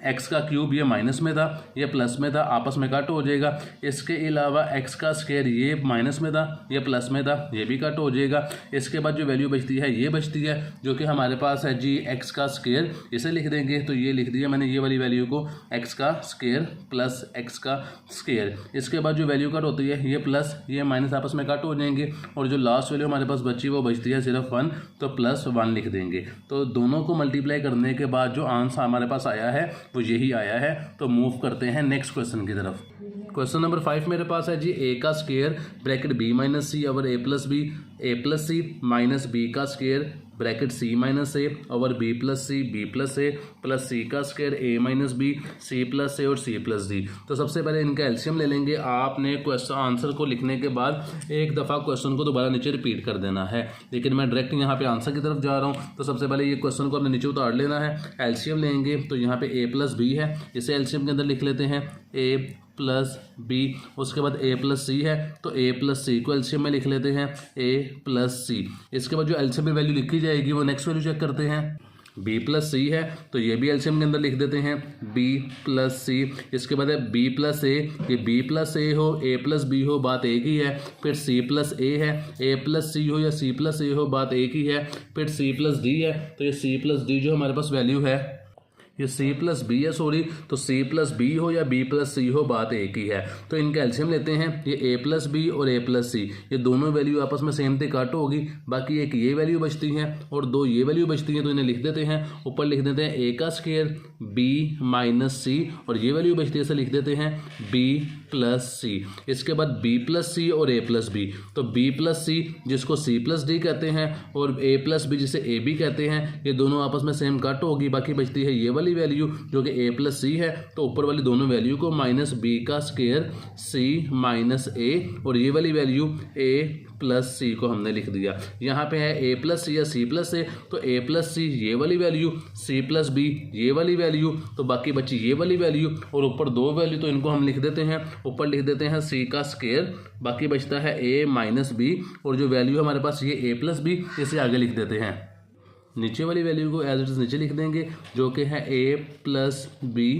x का क्यूब ये माइनस में था ये प्लस में था आपस में कट हो जाएगा। इसके अलावा x का स्क्वायर ये माइनस में था ये प्लस में था ये भी कट हो जाएगा। इसके बाद जो वैल्यू बचती है ये बचती है जो कि हमारे पास है जी x का स्क्वायर इसे लिख देंगे तो ये लिख दिया मैंने ये वाली वैल्यू को x का स्क्वायर प्लस x का स्क्वायर। इसके बाद जो वैल्यू कट होती है ये प्लस ये माइनस आपस में कट हो जाएंगे और जो लास्ट वैल्यू हमारे पास बची वो बचती है सिर्फ 1 तो प्लस 1 लिख देंगे। तो दोनों को मल्टीप्लाई करने के बाद जो आंसर हमारे पास आया है वो यही आया है। तो मूव करते हैं नेक्स्ट क्वेश्चन की तरफ। क्वेश्चन नंबर 5 मेरे पास है जी a का square bracket b minus c over a plus c minus b का square bracket c minus a over b plus a plus c का square a minus b c plus a और c plus d। तो सबसे पहले इनका LCM ले लेंगे। आपने क्वेश्चन आंसर को लिखने के बाद एक दफ़ा क्वेश्चन को दोबारा नीचे रिपीट कर देना है, लेकिन मैं डायरेक्ट यहाँ पे आंसर की तरफ जा रहा हूँ। तो सबसे पहले ये क्वेश्चन को अपने नीचे उतार लेना है। एलसीएम लेंगे तो यहाँ पे a प्लस b है इसे एलसीएम के अंदर लिख लेते हैं a प्लस बी। उसके बाद a प्लस सी है तो a प्लस सी को एलसीएम में लिख लेते हैं a प्लस सी। इसके बाद जो एलसीएम में वैल्यू लिखी जाएगी वो नेक्स्ट वैल्यू चेक करते हैं। b प्लस सी है तो ये भी एलसीएम के अंदर लिख देते हैं b प्लस सी। इसके बाद है b प्लस ए, ये b प्लस ए हो a प्लस बी हो बात एक ही है। फिर c प्लस ए है, a प्लस सी हो या c प्लस ए हो बात एक ही है। फिर c प्लस डी है तो ये c प्लस डी जो हमारे पास वैल्यू है ये c प्लस बी है सॉरी, तो c प्लस बी हो या b प्लस सी हो बात एक ही है। तो इनका एलसीएम लेते हैं। ये a प्लस बी और a प्लस सी ये दोनों वैल्यू आपस में सेम थे काट होगी, बाकी एक ये वैल्यू बचती है और दो ये वैल्यू बचती हैं तो इन्हें लिख देते हैं। ऊपर लिख देते हैं a का स्क्वायर b माइनस सी और ये वैल्यू बचती है इसे लिख देते हैं b प्लस सी। इसके बाद बी प्लस सी और ए प्लस बी, तो बी प्लस सी जिसको सी प्लस डी कहते हैं और ए प्लस बी जिसे ए बी कहते हैं, ये दोनों आपस में सेम कट होगी। बाकी बचती है ये वाली वैल्यू जो कि ए प्लस सी है, तो ऊपर वाली दोनों वैल्यू को माइनस बी का स्क्वायर सी माइनस ए, और ये वाली वैल्यू ए प्लस सी को हमने लिख दिया। यहाँ पे है ए प्लस सी या सी प्लस ए, तो ए प्लस सी ये वाली वैल्यू, सी प्लस बी ये वाली वैल्यू, तो बाकी बची ये वाली वैल्यू और ऊपर दो वैल्यू, तो इनको हम लिख देते हैं, ऊपर लिख देते हैं सी का स्क्वायर, बाकी बचता है ए माइनस बी, और जो वैल्यू हमारे पास ये ए प्लस बी, इसे आगे लिख देते हैं। नीचे वाली वैल्यू को एज इट इज नीचे लिख देंगे जो कि है ए प्लस बी,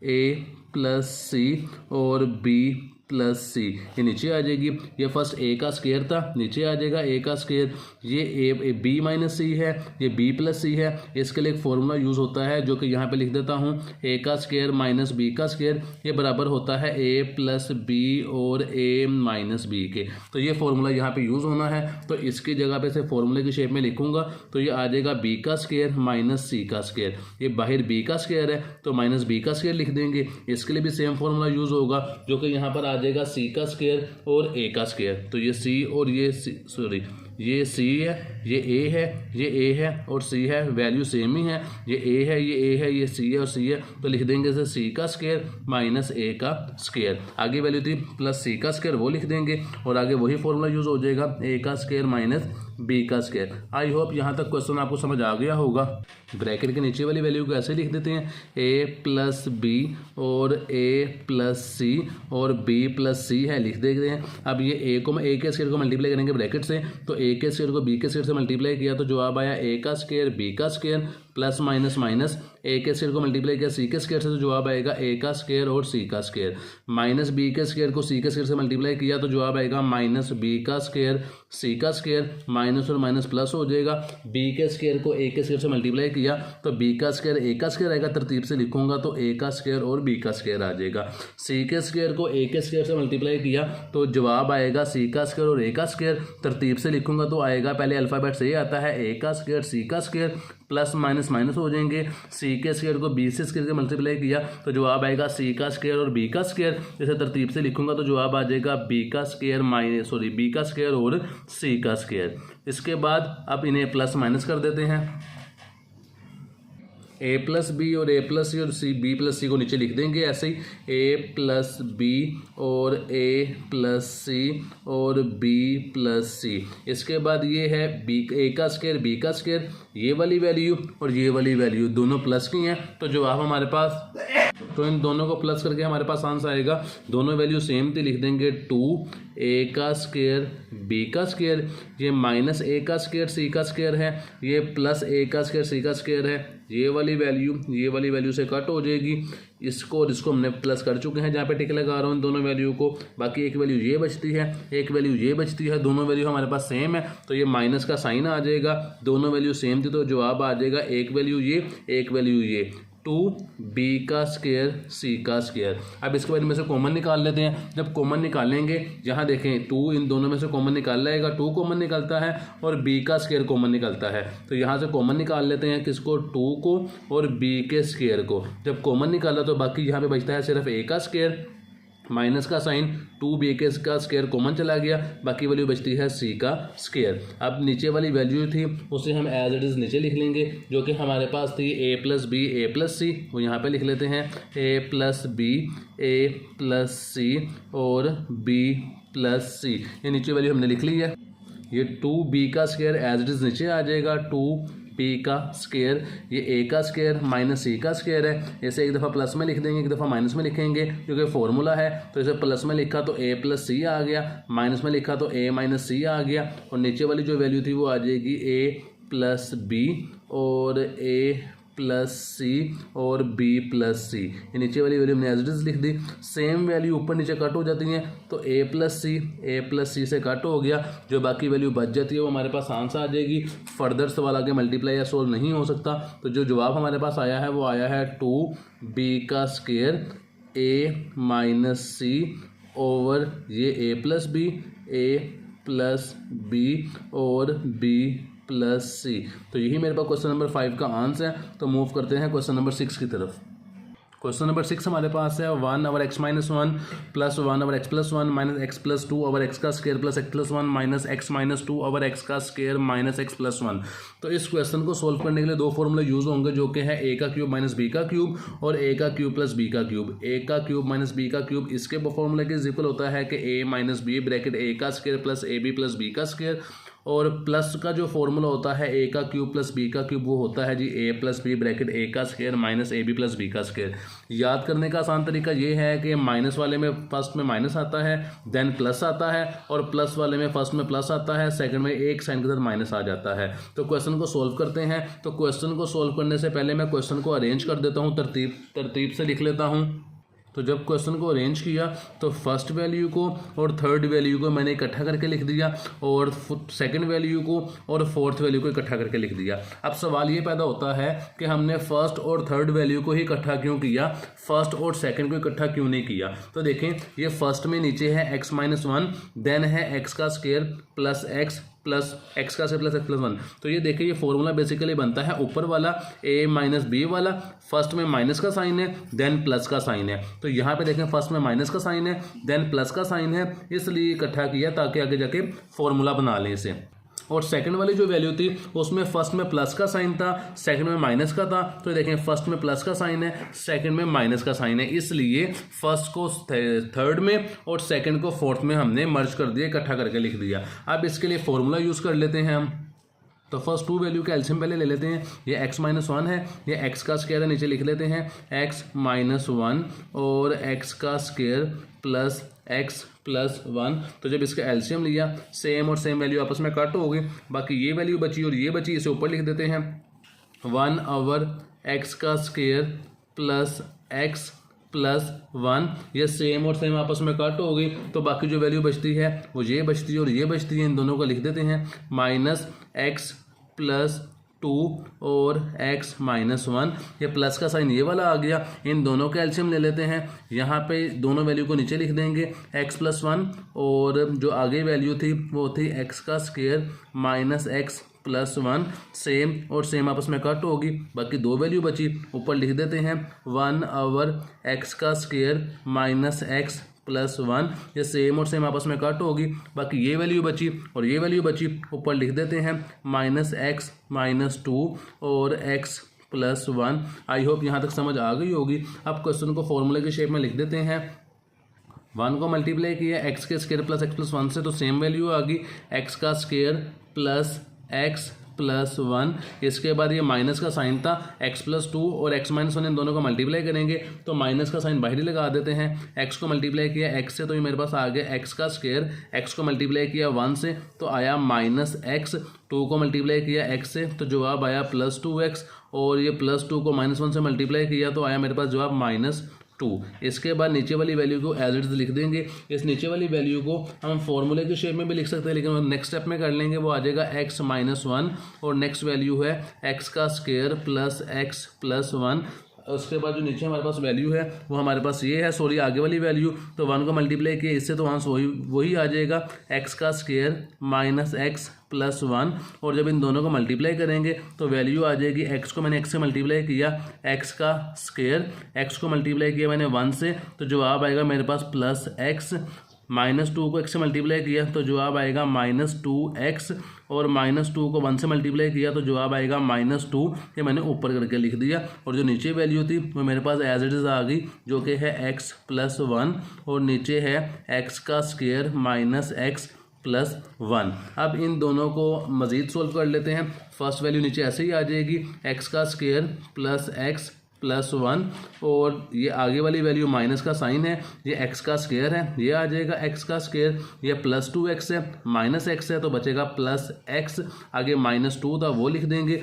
ए प्लस सी और बी प्लस सी, ये नीचे आ जाएगी। ये फर्स्ट ए का स्क्वायर था, नीचे आ जाएगा ए का स्क्वायर। ये ए बी माइनस सी है, ये बी प्लस सी है। इसके लिए एक फॉर्मूला यूज़ होता है जो कि यहाँ पे लिख देता हूँ, ए का स्क्वायर माइनस बी का स्क्वायर, ये बराबर होता है ए प्लस बी और ए माइनस बी के। तो ये फॉर्मूला यहाँ पे यूज़ होना है, तो इसकी जगह पे से फॉर्मूले की शेप में लिखूंगा, तो ये आ जाएगा बी का स्क्वायर माइनस सी का स्क्वायर। ये बाहर बी का स्क्वायर है तो माइनस बी का स्क्वायर लिख देंगे। इसके लिए भी सेम फॉर्मूला यूज़ होगा जो कि यहाँ पर आ जाएगा सी का स्क्वायर और ए का स्क्वायर। तो ये सी और ये सी, ये सी है, ये ए है, ये ए है और सी है, वैल्यू सेम ही है। ये ए है, ये ए है, ये सी है और सी है, तो लिख देंगे इसे सी का स्क्वायर माइनस ए का स्क्वायर। आगे वैल्यू थी प्लस सी का स्क्वायर, वो लिख देंगे और आगे वही फॉर्मूला यूज हो जाएगा, ए का स्क्वायर माइनस बी का स्क्वायर। आई होप यहाँ तक क्वेश्चन आपको समझ आ गया होगा। ब्रैकेट के नीचे वाली वैल्यू को ऐसे लिख देते हैं, ए प्लस बी और ए प्लस सी और बी प्लस सी है, लिख देते हैं। अब ये ए के स्क्वायर को मल्टीप्लाई करेंगे ब्रैकेट से, तो ए के स्क्वायर को बी के स्क्वायर से मल्टीप्लाई किया तो जवाब आया ए का स्क्वायर बी का स्क्वायर प्लस माइनस माइनस, ए के स्क्वायर को मल्टीप्लाई किया सी के स्क्वायर से तो जवाब आएगा ए का स्क्वायर और सी का स्क्वायर, माइनस बी के स्क्वायर को सी के स्क्वायर से मल्टीप्लाई किया तो जवाब आएगा माइनस बी का स्क्वायर सी का स्क्वायर, माइनस और माइनस प्लस हो जाएगा। बी के स्क्वायर को ए के स्क्वायर से मल्टीप्लाई किया तो बी का स्क्वायर ए का स्क्वायर आएगा, तरतीब से लिखूंगा तो ए का स्क्वायर और बी का स्क्वायर आ जाएगा। सी के स्क्वायर को ए के स्क्वायर से मल्टीप्लाई किया तो जवाब आएगा सी का स्क्वायर और ए का स्क्वायर, तरतीब से लिखूंगा तो आएगा, पहले अल्फ़ाबेट से ये आता है ए का स्क्वायर सी का स्क्वायर, प्लस माइनस माइनस हो जाएंगे। सी के स्क्वायर को बी से स्क्वायर के मल्टीप्लाई किया तो जवाब आएगा सी का स्क्वायर और बी का स्क्वायर, जैसे तरतीब से लिखूंगा तो जवाब आ जाएगा बी का स्क्वायर बी का स्क्वायर और सी का स्क्वायर। इसके बाद अब इन्हें प्लस माइनस कर देते हैं, ए प्लस बी और ए प्लस सी और सी बी प्लस सी को नीचे लिख देंगे ऐसे ही, ए प्लस बी और ए प्लस सी और बी प्लस सी। इसके बाद ये है बी ए का स्क्वायर बी का स्क्वायर, ये वाली वैल्यू और ये वाली वैल्यू दोनों प्लस की हैं तो जवाब हमारे पास, तो इन दोनों को प्लस करके हमारे पास आंसर आएगा, दोनों वैल्यू सेम थी, लिख देंगे 2 ए का स्क्वायर बी का स्क्वायर, ये माइनस ए का स्क्वायर सी का स्क्वायर है, ये प्लस ए का स्क्वायर सी का स्क्वायर है। ये वाली वैल्यू से कट हो जाएगी, इसको और इसको हमने प्लस कर चुके हैं जहाँ पे टिक लगा रहा हूँ इन दोनों वैल्यू को। बाकी एक वैल्यू ये बचती है, एक वैल्यू ये बचती है, दोनों वैल्यू हमारे पास सेम है तो ये माइनस का साइन आ जाएगा, दोनों वैल्यू सेम थी तो जवाब आ जाएगा एक वैल्यू ये एक वैल्यू ये, 2 बी का स्क्वायर सी का स्क्वायर। अब इसके बाद में से कॉमन निकाल लेते हैं। जब कॉमन निकालेंगे, यहाँ देखें 2 इन दोनों में से कॉमन निकाल लाएगा, 2 कॉमन निकलता है और बी का स्क्वायर कॉमन निकलता है, तो यहाँ से कॉमन निकाल लेते हैं किसको, 2 को और बी के स्क्वायर को। जब कॉमन निकाला तो बाकी यहाँ पे बचता है सिर्फ ए का स्क्वायर, माइनस का साइन, 2 बी के का स्क्वायर कॉमन चला गया, बाकी वैल्यू बचती है सी का स्क्वायर। अब नीचे वाली वैल्यू थी उसे हम एज इट इज़ नीचे लिख लेंगे, जो कि हमारे पास थी ए प्लस बी ए प्लस सी, वो यहाँ पे लिख लेते हैं ए प्लस बी ए प्लस सी और बी प्लस सी, ये नीचे वैल्यू हमने लिख ली है। ये 2 बी का स्क्वायर एज इट इज़ नीचे आ जाएगा, 2 पी का स्क्वायर, ये ए का स्क्वायर माइनस सी का स्क्वायर है, इसे एक दफ़ा प्लस में लिख देंगे एक दफ़ा माइनस में लिखेंगे क्योंकि फॉर्मूला है, तो इसे प्लस में लिखा तो ए प्लस सी आ गया, माइनस में लिखा तो ए माइनस सी आ गया, और नीचे वाली जो वैल्यू थी वो आ जाएगी ए प्लस बी और ए प्लस सी और बी प्लस सी, ये नीचे वाली वैल्यू हमने एज इट इज़ लिख दी। सेम वैल्यू ऊपर नीचे कट हो जाती हैं तो ए प्लस सी से कट हो गया, जो बाकी वैल्यू बच जाती है वो हमारे पास आंसर आ जाएगी। फर्दर सवाल आगे मल्टीप्लाई या सोल्व नहीं हो सकता, तो जो जवाब हमारे पास आया है वो आया है 2 बी का स्क्वायर ए माइनस सी ओवर ये ए प्लस बी और बी प्लस सी। तो यही मेरे पास क्वेश्चन नंबर 5 का आंसर है। तो मूव करते हैं क्वेश्चन नंबर 6 की तरफ। क्वेश्चन नंबर 6 हमारे पास है 1/x-1 plus 1/x+1 minus x+2/x का square plus x+1 minus x-2/x का स्क्वायर माइनस x+1। तो इस क्वेश्चन को सोल्व करने के लिए दो फॉर्मूले यूज होंगे जो कि है a का क्यूब माइनस b का क्यूब और a का क्यूब प्लस b का क्यूब। a का क्यूब माइनस b का क्यूब इसके फॉर्मूले के इक्वल होता है कि a minus b bracket a का square plus ab plus b का स्क्वायर, और प्लस का जो फॉर्मूला होता है a का क्यूब प्लस b का क्यूब वो होता है जी a plus b bracket a का square minus ab plus b का स्क्वायर। याद करने का आसान तरीका ये है कि माइनस वाले में फर्स्ट में माइनस आता है, देन प्लस आता है, और प्लस वाले में फर्स्ट में प्लस आता है, सेकंड में एक साइन के साथ माइनस आ जाता है। तो क्वेश्चन को सोल्व करते हैं। तो क्वेश्चन को सोल्व करने से पहले मैं क्वेश्चन को अरेंज कर देता हूँ, तरतीब से लिख लेता हूँ। तो जब क्वेश्चन को अरेंज किया तो फर्स्ट वैल्यू को और थर्ड वैल्यू को मैंने इकट्ठा करके लिख दिया, और सेकंड वैल्यू को और फोर्थ वैल्यू को इकट्ठा करके लिख दिया। अब सवाल ये पैदा होता है कि हमने फर्स्ट और थर्ड वैल्यू को ही इकट्ठा क्यों किया, फर्स्ट और सेकंड को इकट्ठा क्यों नहीं किया। तो देखें ये फर्स्ट में नीचे है x-1, देन है x का square plus x plus x का स्क्वायर प्लस x+1। तो ये देखिए ये फॉर्मूला बेसिकली बनता है ऊपर वाला a माइनस बी वाला, फर्स्ट में माइनस का साइन है देन प्लस का साइन है। तो यहाँ पे देखें फर्स्ट में माइनस का साइन है देन प्लस का साइन है, इसलिए इकट्ठा किया ताकि आगे जाके फॉर्मूला बना लें इसे। और सेकंड वाली जो वैल्यू थी उसमें फर्स्ट में प्लस का साइन था, सेकंड में माइनस का था। तो देखें फर्स्ट में प्लस का साइन है, सेकंड में माइनस का साइन है, इसलिए फर्स्ट को थर्ड में और सेकंड को फोर्थ में हमने मर्ज कर दिया, इकट्ठा करके लिख दिया। अब इसके लिए फॉर्मूला यूज़ कर लेते हैं हम। तो फर्स्ट टू वैल्यू का एलसीएम पहले ले लेते हैं। ये x-1 है, ये x का स्क्वायर है, नीचे लिख लेते हैं x-1 और x का स्क्वायर प्लस x+1। तो जब इसका एलसीएम लिया सेम और सेम वैल्यू आपस में कट हो गई, बाकी ये वैल्यू बची और ये बची, इसे ऊपर लिख देते हैं 1/x का स्क्वायर प्लस x+1। ये सेम और सेम आपस में कट हो गई, तो बाकी जो वैल्यू बचती है वो ये बचती है और ये बचती है, इन दोनों को लिख देते हैं माइनस x+2 और x-1। ये प्लस का साइन ये वाला आ गया, इन दोनों का एलसीएम ले लेते हैं। यहाँ पे दोनों वैल्यू को नीचे लिख देंगे x+1 और जो आगे वैल्यू थी वो थी x का स्क्वायर माइनस x+1। सेम और सेम आपस में कट होगी, बाकी दो वैल्यू बची, ऊपर लिख देते हैं 1/x का स्क्वायर माइनस x+1। ये सेम और सेम आपस में कट होगी, बाकी ये वैल्यू बची और ये वैल्यू बची, ऊपर लिख देते हैं -x-2 और x+1। आई होप यहाँ तक समझ आ गई होगी। अब क्वेश्चन को फॉर्मूले की शेप में लिख देते हैं। 1 को मल्टीप्लाई किया x के स्क्वायर प्लस x+1 से, तो सेम वैल्यू आ गई x का स्क्वायर प्लस x+1। इसके बाद ये माइनस का साइन था, x+2 और x-1 इन दोनों को मल्टीप्लाई करेंगे तो माइनस का साइन बाहरी लगा देते हैं। x को मल्टीप्लाई किया x से तो ये मेरे पास आ गया x का स्क्वायर, x को मल्टीप्लाई किया 1 से तो आया -x, 2 को मल्टीप्लाई किया x से तो जवाब आया +2x, और ये +2 को -1 से मल्टीप्लाई किया तो आया मेरे पास जवाब -2। इसके बाद नीचे वाली वैल्यू को एज इट इज लिख देंगे। इस नीचे वाली वैल्यू को हम फॉर्मूले की शेप में भी लिख सकते हैं, लेकिन नेक्स्ट स्टेप में कर लेंगे। वो आ जाएगा x-1 और नेक्स्ट वैल्यू है x का स्क्वायर प्लस x+1। उसके बाद जो नीचे हमारे पास वैल्यू है वो हमारे पास ये है, सॉरी आगे वाली वैल्यू। तो 1 को मल्टीप्लाई किया इससे तो आंसर वही आ जाएगा x का स्क्वायर माइनस x+1। और जब इन दोनों को मल्टीप्लाई करेंगे तो वैल्यू आ जाएगी, x को मैंने x से मल्टीप्लाई किया x का स्क्वायर, x को मल्टीप्लाई किया मैंने 1 से तो जवाब आएगा मेरे पास +x, -2 को x से मल्टीप्लाई किया तो जवाब आएगा -2x, और -2 को 1 से मल्टीप्लाई किया तो जवाब आएगा -2। ये मैंने ऊपर करके लिख दिया, और जो नीचे वैल्यू थी वो मेरे पास एज इट इज़ आ गई जो कि है x+1 और नीचे है x का स्क्वायर माइनस x+1। अब इन दोनों को मज़ीद सोल्व कर लेते हैं। फर्स्ट वैल्यू नीचे ऐसे ही आ जाएगी, x का स्क्वायर प्लस x+1, और ये आगे वाली वैल्यू माइनस का साइन है, ये x का स्क्वायर है, ये आ जाएगा x का स्क्वायर, ये +2x है, -x है तो बचेगा +x, आगे -2 था वो लिख देंगे।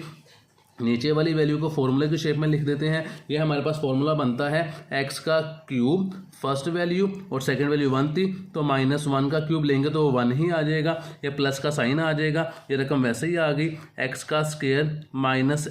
नीचे वाली वैल्यू को फॉर्मूले की शेप में लिख देते हैं। ये हमारे पास फॉर्मूला बनता है x का क्यूब, फर्स्ट वैल्यू और सेकंड वैल्यू 1 थी तो -1 का क्यूब लेंगे तो वो 1 ही आ जाएगा, ये प्लस का साइन आ जाएगा, ये रकम वैसे ही आ गई। x का स्क्वायर माइनस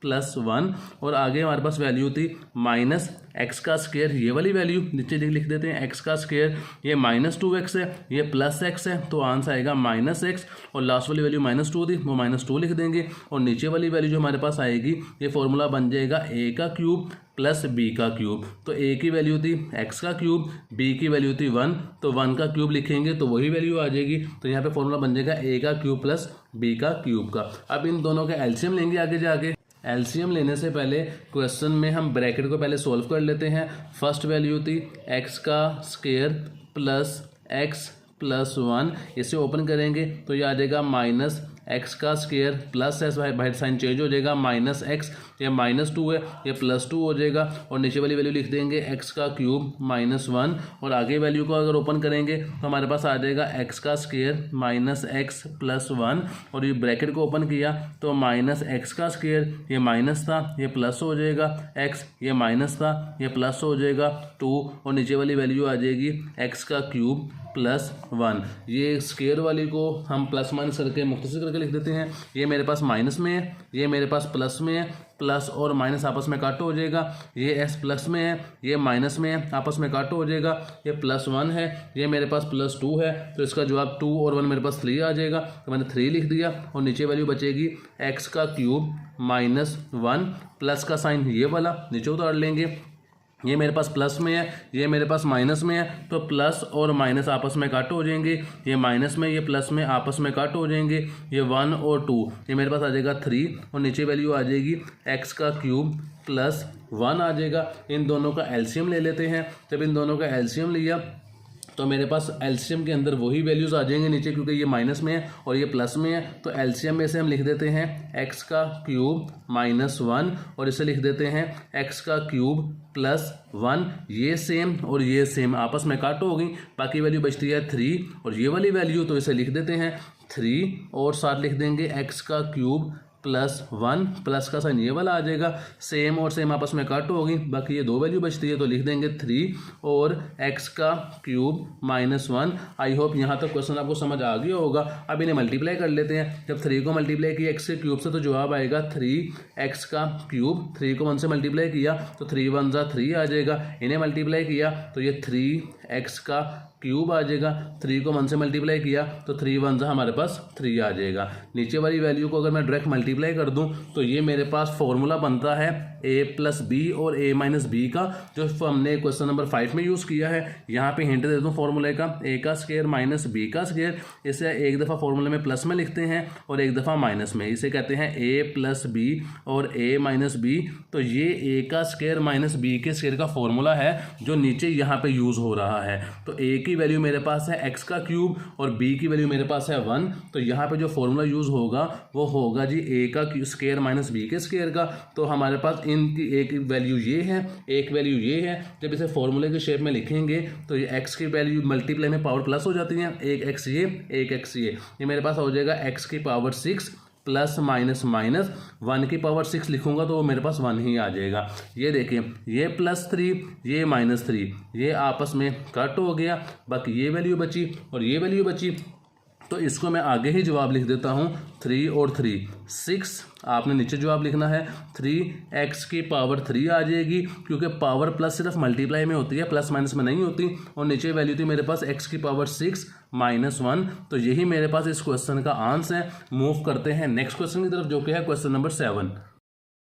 प्लस 1 और आगे हमारे पास वैल्यू थी माइनस एक्स का स्क्वायर, ये वाली वैल्यू नीचे लिख देते हैं एक्स का स्क्वायर, ये माइनस 2x है, ये प्लस x है, तो आंसर आएगा माइनस एक्स और लास्ट वाली वैल्यू माइनस 2 थी वो माइनस 2 लिख देंगे और नीचे वाली वैल्यू जो हमारे पास आएगी ये फॉर्मूला बन जाएगा a का क्यूब प्लस b का क्यूब। तो a की वैल्यू थी x का क्यूब, b की वैल्यू थी 1, तो 1 का क्यूब लिखेंगे तो वही वैल्यू आ जाएगी। तो यहाँ पे फॉर्मूला बन जाएगा a का क्यूब प्लस b का क्यूब का। अब इन दोनों का एलसीएम लेंगे आगे जाके। एलसीएम लेने से पहले क्वेश्चन में हम ब्रैकेट को पहले सोल्व कर लेते हैं। फर्स्ट वैल्यू थी x का स्क्वायर प्लस x प्लस 1, इसे ओपन करेंगे तो ये आ जाएगा माइनस एक्स का स्क्वायर प्लस एस, बाहर साइन चेंज हो जाएगा, माइनस एक्स, ये माइनस 2 है, ये प्लस 2 हो जाएगा और नीचे वाली वैल्यू लिख देंगे एक्स का क्यूब माइनस 1 और आगे वैल्यू को अगर ओपन करेंगे तो हमारे पास आ जाएगा एक्स का स्क्वायर माइनस एक्स प्लस 1 और ये ब्रैकेट को ओपन किया तो माइनस एक्स का स्क्वायर, ये माइनस था ये प्लस हो जाएगा, एक्स ये माइनस था ये प्लस हो जाएगा 2 और नीचे वाली वैल्यू आ जाएगी एक्स का क्यूब प्लस 1। ये स्क्वायर वाली को हम प्लस माइनस करके मुख्तसर करके लिख देते हैं। ये मेरे पास माइनस में है, ये मेरे पास प्लस में है, प्लस और माइनस आपस में काटो हो जाएगा, ये एस प्लस में है, ये माइनस में है, आपस में काटो हो जाएगा, ये प्लस 1 है, ये मेरे पास प्लस 2 है, तो इसका जवाब 2 और 1 मेरे पास 3 आ जाएगा, तो मैंने 3 लिख दिया और नीचे वैल्यू बचेगी एक्स का क्यूब माइनस 1, प्लस का साइन ये वाला नीचे उतार लेंगे, ये मेरे पास प्लस में है, ये मेरे पास माइनस में है, तो प्लस और माइनस आपस में काटो हो जाएंगे, ये माइनस में ये प्लस में आपस में काटो हो जाएंगे, ये 1 और 2, ये मेरे पास आ जाएगा 3 और नीचे वैल्यू आ जाएगी एक्स का क्यूब प्लस 1 आ जाएगा। इन दोनों का एलसीएम ले लेते हैं। जब इन दोनों का एलसीएम लिया तो मेरे पास एलसीएम के अंदर वही वैल्यूज़ आ जाएंगे नीचे, क्योंकि ये माइनस में है और ये प्लस में है, तो एलसीएम में से हम लिख देते हैं एक्स का क्यूब माइनस 1 और इसे लिख देते हैं एक्स का क्यूब प्लस 1, ये सेम और ये सेम आपस में काटो हो गई, बाकी वैल्यू बचती है 3 और ये वाली वैल्यू, तो इसे लिख देते हैं 3 और साथ लिख देंगे एक्स का क्यूब प्लस 1, प्लस का साइन ये वाला आ जाएगा, सेम और सेम आपस में काटो होगी, बाकी ये 2 वैल्यू बचती है तो लिख देंगे 3 और एक्स का क्यूब माइनस 1। आई होप यहाँ तक क्वेश्चन आपको समझ आ गया होगा। अब इन्हें मल्टीप्लाई कर लेते हैं। जब 3 को मल्टीप्लाई किया एक्स के क्यूब से तो जवाब आएगा 3 एक्स का क्यूब, 3 को 1 से मल्टीप्लाई किया तो 3 1 जा 3 आ जाएगा, इन्हें मल्टीप्लाई किया तो ये 3 एक्स का क्यूब आ जाएगा, 3 को 1 से मल्टीप्लाई किया तो 3 1 जा हमारे पास 3 आ जाएगा। नीचे वाली वैल्यू को अगर मैं डायरेक्ट मल्टीप्लाई कर दूं तो ये मेरे पास फॉर्मूला बनता है a प्लस बी और a माइनस बी का, जो हमने क्वेश्चन नंबर 5 में यूज़ किया है। यहाँ पे हिंट दे दूँ फॉर्मूले का, a का स्क्वायर माइनस b का स्क्वायर, इसे एक दफ़ा फॉर्मूले में प्लस में लिखते हैं और एक दफ़ा माइनस में, इसे कहते हैं a प्लस बी और a माइनस बी। तो ये a का स्क्वायर माइनस b के स्क्वायर का फॉर्मूला है जो नीचे यहाँ पे यूज़ हो रहा है। तो a की वैल्यू मेरे पास है x का क्यूब और b की वैल्यू मेरे पास है 1, तो यहाँ पे जो फॉर्मूला यूज़ होगा वो होगा जी a का स्क्वायर माइनस b के स्क्वायर का। तो हमारे पास इनकी एक वैल्यू ये है, एक वैल्यू ये है। जब इसे फॉर्मूले के शेप में लिखेंगे तो ये x की वैल्यू मल्टीप्लाई में पावर प्लस हो जाती है, एक x ये मेरे पास हो जाएगा x की पावर 6 प्लस माइनस माइनस 1 की पावर 6 लिखूंगा तो वो मेरे पास 1 ही आ जाएगा। ये देखिए ये प्लस 3 ये माइनस 3 ये आपस में कट हो गया, बाकी ये वैल्यू बची और ये वैल्यू बची, तो इसको मैं आगे ही जवाब लिख देता हूँ 3 और 3 6। आपने नीचे जवाब लिखना है 3x की पावर 3 आ जाएगी, क्योंकि पावर प्लस सिर्फ मल्टीप्लाई में होती है, प्लस माइनस में नहीं होती। और नीचे वैल्यू थी मेरे पास x की पावर 6 माइनस 1। तो यही मेरे पास इस क्वेश्चन का आंसर है। मूव करते हैं नेक्स्ट क्वेश्चन की तरफ, जो कि है क्वेश्चन नंबर 7।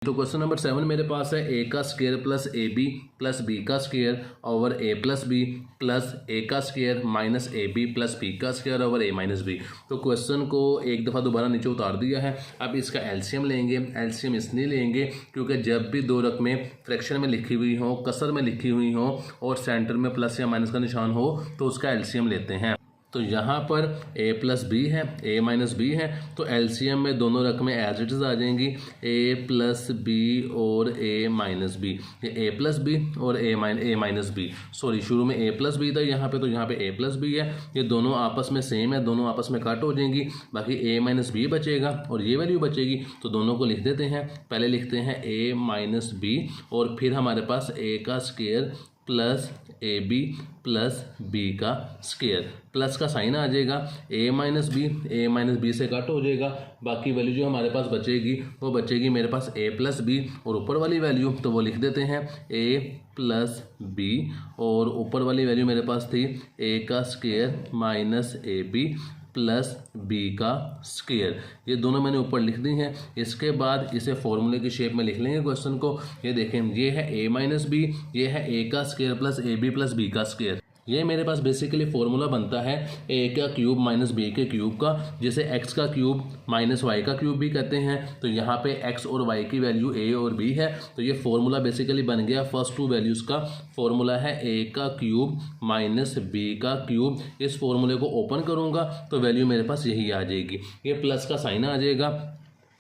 तो क्वेश्चन नंबर 7 मेरे पास है a का square plus a b plus b का square over a plus b plus a का square minus a b plus b का square over a minus b. तो क्वेश्चन को एक दफ़ा दोबारा नीचे उतार दिया है। अब इसका एलसीएम लेंगे। एलसीएम इसलिए लेंगे क्योंकि जब भी दो रकमें फ्रैक्शन में लिखी हुई हो, कसर में लिखी हुई हो और सेंटर में प्लस या माइनस का निशान हो तो उसका एलसीएम लेते हैं। तो यहाँ पर a प्लस बी है, a माइनस बी है, तो एलसीएम में दोनों रकमें एज इट इज़ आ जाएंगी, a प्लस बी और a माइनस बी। ये a प्लस बी और a माइनस बी, सॉरी शुरू में a प्लस बी था यहाँ पे, तो यहाँ पे a प्लस बी है। ये दोनों आपस में सेम है, दोनों आपस में कट हो जाएंगी, बाकी a माइनस बी बचेगा और ये वैल्यू बचेगी। तो दोनों को लिख देते हैं। पहले लिखते हैं a माइनस बी और फिर हमारे पास a का square plus a b plus b का स्केयर, प्लस का साइन आ जाएगा, ए माइनस बी से कट हो जाएगा, बाकी वैल्यू जो हमारे पास बचेगी वो बचेगी मेरे पास ए प्लस बी, और ऊपर वाली वैल्यू तो वो लिख देते हैं ए प्लस बी, और ऊपर वाली वैल्यू मेरे पास थी ए का square minus a b plus b का स्केयर। ये दोनों मैंने ऊपर लिख दी हैं। इसके बाद इसे फॉर्मूले की शेप में लिख लेंगे क्वेश्चन को। ये देखें, ये है ए माइनस बी, ये है ए का square plus a b plus b का स्केयर। ये मेरे पास बेसिकली फॉर्मूला बनता है ए का क्यूब माइनस बी के क्यूब का, जिसे एक्स का क्यूब माइनस वाई का क्यूब भी कहते हैं। तो यहाँ पे एक्स और वाई की वैल्यू ए और बी है, तो ये फॉर्मूला बेसिकली बन गया। फर्स्ट टू वैल्यूज़ का फॉर्मूला है ए का क्यूब माइनस बी का क्यूब। इस फॉर्मूले को ओपन करूँगा तो वैल्यू मेरे पास यही आ जाएगी, ये प्लस का साइन आ जाएगा।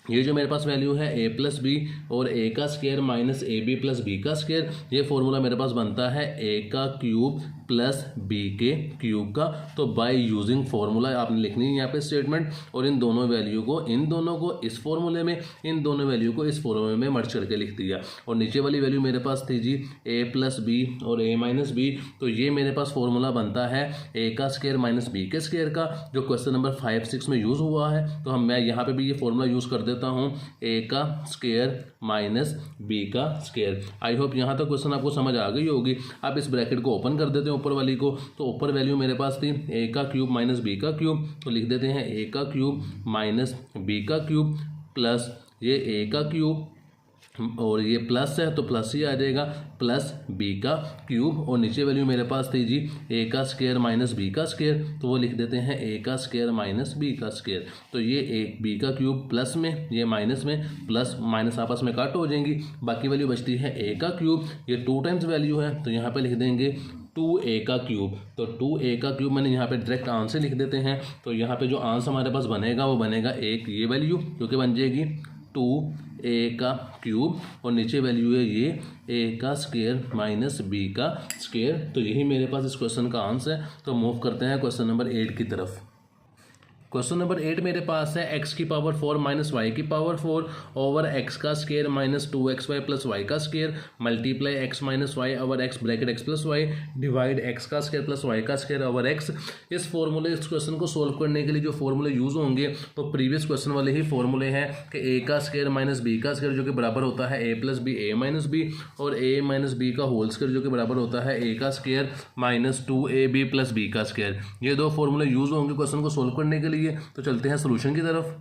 ये जो मेरे पास वैल्यू है ए प्लस बी और ए का square minus a b plus b का स्केयर, ये फॉर्मूला मेरे पास बनता है ए का क्यूब प्लस बी के क्यूब का। तो बाय यूजिंग फॉर्मूला आपने लिखनी है यहाँ पे स्टेटमेंट, और इन दोनों वैल्यू को इस फॉर्मूले में, इन दोनों वैल्यू को इस फॉर्मूले में मर्ज करके लिख दिया। और नीचे वाली वैल्यू मेरे पास थी जी ए प्लस बी और ए माइनस बी, तो ये मेरे पास फॉर्मूला बनता है ए का स्केयर माइनस बी के स्केयर का, जो क्वेश्चन नंबर 5-6 में यूज़ हुआ है। तो मैं यहाँ पे भी ये फॉर्मूला यूज़ कर देता हूँ, ए का स्केयर माइनस बी का स्केयर। आई होप यहाँ तक क्वेश्चन आपको समझ आ गई होगी। आप इस ब्रैकेट को ओपन कर देते हैं ऊपर वाली को, तो ऊपर वैल्यू मेरे पास थी ए का क्यूब माइनस बी का क्यूब, तो लिख देते हैं ए का क्यूब माइनस बी का क्यूब प्लस ये ए का क्यूब और ये प्लस है तो प्लस ही आ जाएगा प्लस बी का क्यूब, और नीचे वैल्यू मेरे पास थी जी ए का स्केयर माइनस बी का स्केयर, तो वो लिख देते हैं ए का स्केयर माइनस बी का स्केयर। तो ये ए बी का क्यूब प्लस में, ये माइनस में, प्लस माइनस आपस में काट हो जाएंगी, बाकी वैल्यू बचती है ए का क्यूब। ये 2 टाइम्स वैल्यू है तो यहाँ पे लिख देंगे 2a का क्यूब। तो 2a का क्यूब मैंने यहाँ पे डायरेक्ट आंसर लिख देते हैं। तो यहाँ पे जो आंसर हमारे पास बनेगा वो बनेगा एक ये वैल्यू, जो कि बन जाएगी 2a का क्यूब, और नीचे वैल्यू है ये a का स्केयर माइनस b का स्केयर। तो यही मेरे पास इस क्वेश्चन का आंसर है। तो मूव करते हैं क्वेश्चन नंबर 8 की तरफ। क्वेश्चन नंबर 8 मेरे पास है x की पावर 4 माइनस वाई की पावर 4 ओवर x का square minus 2xy plus y का square multiply x minus y over x bracket x plus y divide x का स्केयर प्लस वाई का स्केयर ओवर x। इस question को solve करने के लिए जो फॉर्मूले यूज होंगे तो प्रीवियस क्वेश्चन वाले ही फॉर्मूले हैं कि a का स्केयर माइनस b का स्केयर जो कि बराबर होता है a plus b a minus b, और a माइनस बी का होल स्केयर जो कि बराबर होता है a का square minus 2ab plus b का स्केयर। ये दो फॉर्मूले यूज होंगे क्वेश्चन को सोल्व करने के लिए। तो चलते हैं सॉल्यूशन की तरफ।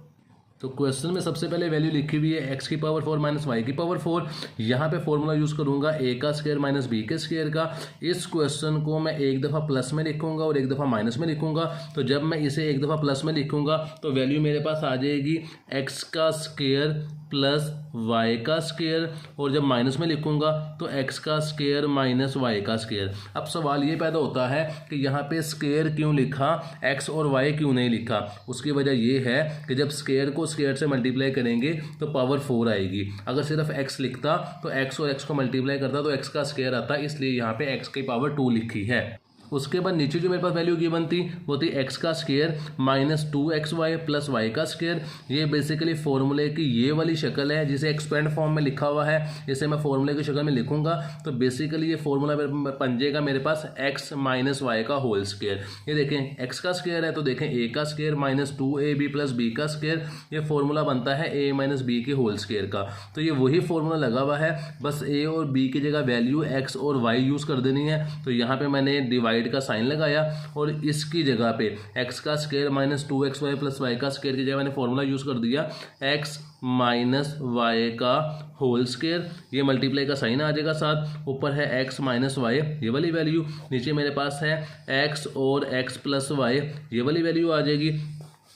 तो क्वेश्चन में सबसे पहले वैल्यू लिखी हुई है x की पावर 4 माइनस वाई की पावर 4। यहाँ पे फॉर्मूला यूज़ करूँगा a का स्केयर माइनस b के स्केयर का। इस क्वेश्चन को मैं एक दफ़ा प्लस में लिखूँगा और एक दफ़ा माइनस में लिखूँगा। तो जब मैं इसे एक दफ़ा प्लस में लिखूँगा तो वैल्यू मेरे पास आ जाएगी x का स्केयर प्लस y का स्केयर, और जब माइनस में लिखूँगा तो x का स्केयर माइनस y का स्केयर। अब सवाल ये पैदा होता है कि यहाँ पे स्केयर क्यों लिखा, x और y क्यों नहीं लिखा। उसकी वजह ये है कि जब स्केयर को स्केयर से मल्टीप्लाई करेंगे तो पावर 4 आएगी। अगर सिर्फ x लिखता तो x और x को मल्टीप्लाई करता तो x का स्केयर आता, इसलिए यहाँ पे x की पावर 2 लिखी है। उसके बाद नीचे जो मेरे पास वैल्यू गिवन थी वो थी x का square minus 2xy plus y का स्केयर। ये बेसिकली फॉर्मूले की ये वाली शक्ल है जिसे एक्सपेंड फॉर्म में लिखा हुआ है। इसे मैं फॉर्मूले की शक्ल में लिखूंगा तो बेसिकली ये फॉर्मूला बन जाएगा मेरे पास x माइनस वाई का होल स्केयर। ये देखें x का स्केयर है तो देखें a का square minus 2ab plus b का स्केयर। ये फॉर्मूला बनता है a माइनस b के होल स्केयर का। तो ये वही फॉर्मूला लगा हुआ है, बस a और b की जगह वैल्यू x और y यूज़ कर देनी है। तो यहाँ पे मैंने डिवाइड का साइन लगाया और इसकी जगह पे x का square minus 2xy plus y का स्केयर की जगह मैंने फॉर्मूला यूज कर दिया x माइनस वाई का होल स्केयर। ये मल्टीप्लाई का साइन आ जाएगा, साथ ऊपर है x माइनस वाई ये वाली वैल्यू, नीचे मेरे पास है x और x प्लस वाई ये वाली वैल्यू आ जाएगी।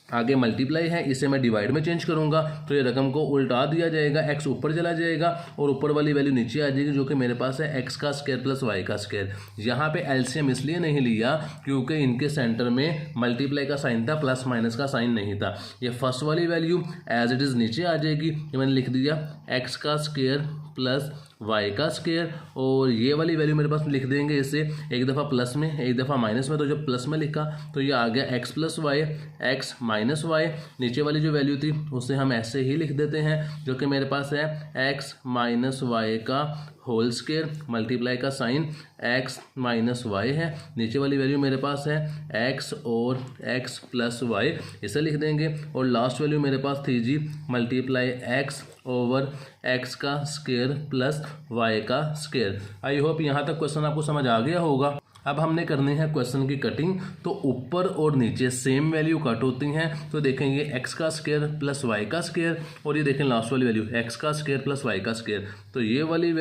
आगे मल्टीप्लाई है, इसे मैं डिवाइड में चेंज करूंगा तो ये रकम को उल्टा दिया जाएगा, x ऊपर चला जाएगा और ऊपर वाली वैल्यू नीचे आ जाएगी जो कि मेरे पास है x का स्केयर प्लस y का स्केयर। यहाँ पे एलसीएम इसलिए नहीं लिया क्योंकि इनके सेंटर में मल्टीप्लाई का साइन था, प्लस माइनस का साइन नहीं था। ये फर्स्ट वाली वैल्यू एज इट इज़ नीचे आ जाएगी, ये मैंने लिख दिया x का स्केयर प्लस वाई का स्क्वायर, और ये वाली वैल्यू मेरे पास लिख देंगे इसे एक दफ़ा प्लस में एक दफ़ा माइनस में। तो जब प्लस में लिखा तो ये आ गया x plus y x minus y. नीचे वाली जो वैल्यू थी उसे हम ऐसे ही लिख देते हैं जो कि मेरे पास है एक्स माइनस वाई का होल स्क्वायर मल्टीप्लाई का साइन x माइनस वाई है। नीचे वाली वैल्यू मेरे पास है x और x प्लस वाई, इसे लिख देंगे। और लास्ट वैल्यू मेरे पास थी जी मल्टीप्लाई x ओवर x का स्क्वायर प्लस y का स्क्वायर। आई होप यहाँ तक क्वेश्चन आपको समझ आ गया होगा। अब हमने करनी है क्वेश्चन की कटिंग। तो ऊपर और नीचे सेम वैल्यू कट होती हैं, तो देखेंगे x का स्क्वायर प्लस y का स्क्वायर, और ये देखें लास्ट वाली वैल्यू x का स्क्वायर प्लस y का स्क्वायर। तो ये वाली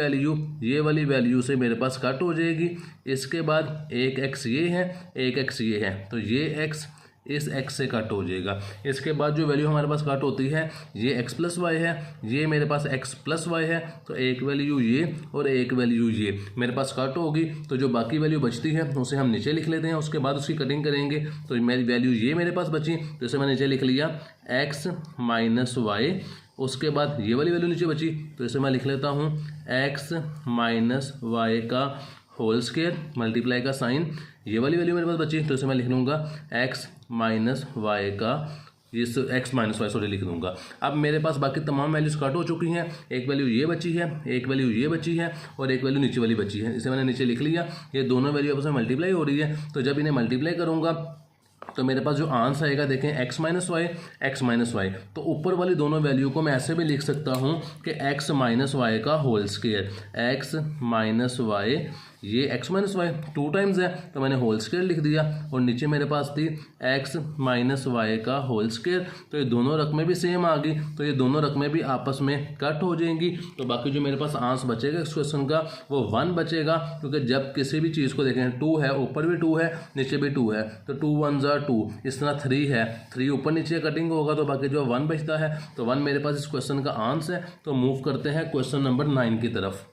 वैल्यू से मेरे पास कट हो जाएगी। इसके बाद एक x ये है एक x ये है, तो ये x इस x से कट हो जाएगा। इसके बाद जो वैल्यू हमारे पास कट होती है ये x प्लस वाई है, ये मेरे पास x प्लस वाई है, तो एक वैल्यू ये और एक वैल्यू ये मेरे पास कट होगी। तो जो बाकी वैल्यू बचती है उसे हम नीचे लिख लेते हैं, उसके बाद उसकी कटिंग करेंगे। तो मेरी वैल्यू ये मेरे पास बची, तो इसे मैंने नीचे लिख लिया x माइनस वाई। उसके बाद ये वाली वैल्यू नीचे बची, तो इसे मैं लिख लेता हूँ x माइनस वाई का होल स्क्वायर मल्टीप्लाई का साइन। ये वाली वैल्यू मेरे पास बची, तो इसे मैं लिख लूँगा x माइनस वाई का इस x माइनस वाई लिख दूंगा। अब मेरे पास बाकी तमाम वैल्यूज कट हो चुकी हैं। एक वैल्यू ये बची है, एक वैल्यू ये बची है, और एक वैल्यू नीचे वाली बची है। इसे मैंने नीचे लिख लिया। ये दोनों वैल्यू आपस में मल्टीप्लाई हो रही है, तो जब इन्हें मल्टीप्लाई करूँगा तो मेरे पास जो आंसर आएगा देखें x माइनस वाई। तो ऊपर वाली दोनों वैल्यू को मैं ऐसे भी लिख सकता हूँ कि x माइनस वाई का whole square, x minus y, ये x माइनस वाई 2 टाइम्स है तो मैंने होल स्क्वायर लिख दिया, और नीचे मेरे पास थी x माइनस वाई का होल स्क्वायर। तो ये दोनों रकमें भी सेम आ गई, तो ये दोनों रकमें भी आपस में कट हो जाएंगी। तो बाकी जो मेरे पास आंसर बचेगा इस क्वेश्चन का वो 1 बचेगा, क्योंकि जब किसी भी चीज़ को देखें 2 है, ऊपर भी 2 है नीचे भी 2 है, तो 2 1 ज़ा 2, इस तरह 3 है, 3 ऊपर नीचे कटिंग होगा तो बाकी जो 1 बचता है, तो 1 मेरे पास इस क्वेश्चन का आंसर है। तो मूव करते हैं क्वेश्चन नंबर 9 की तरफ।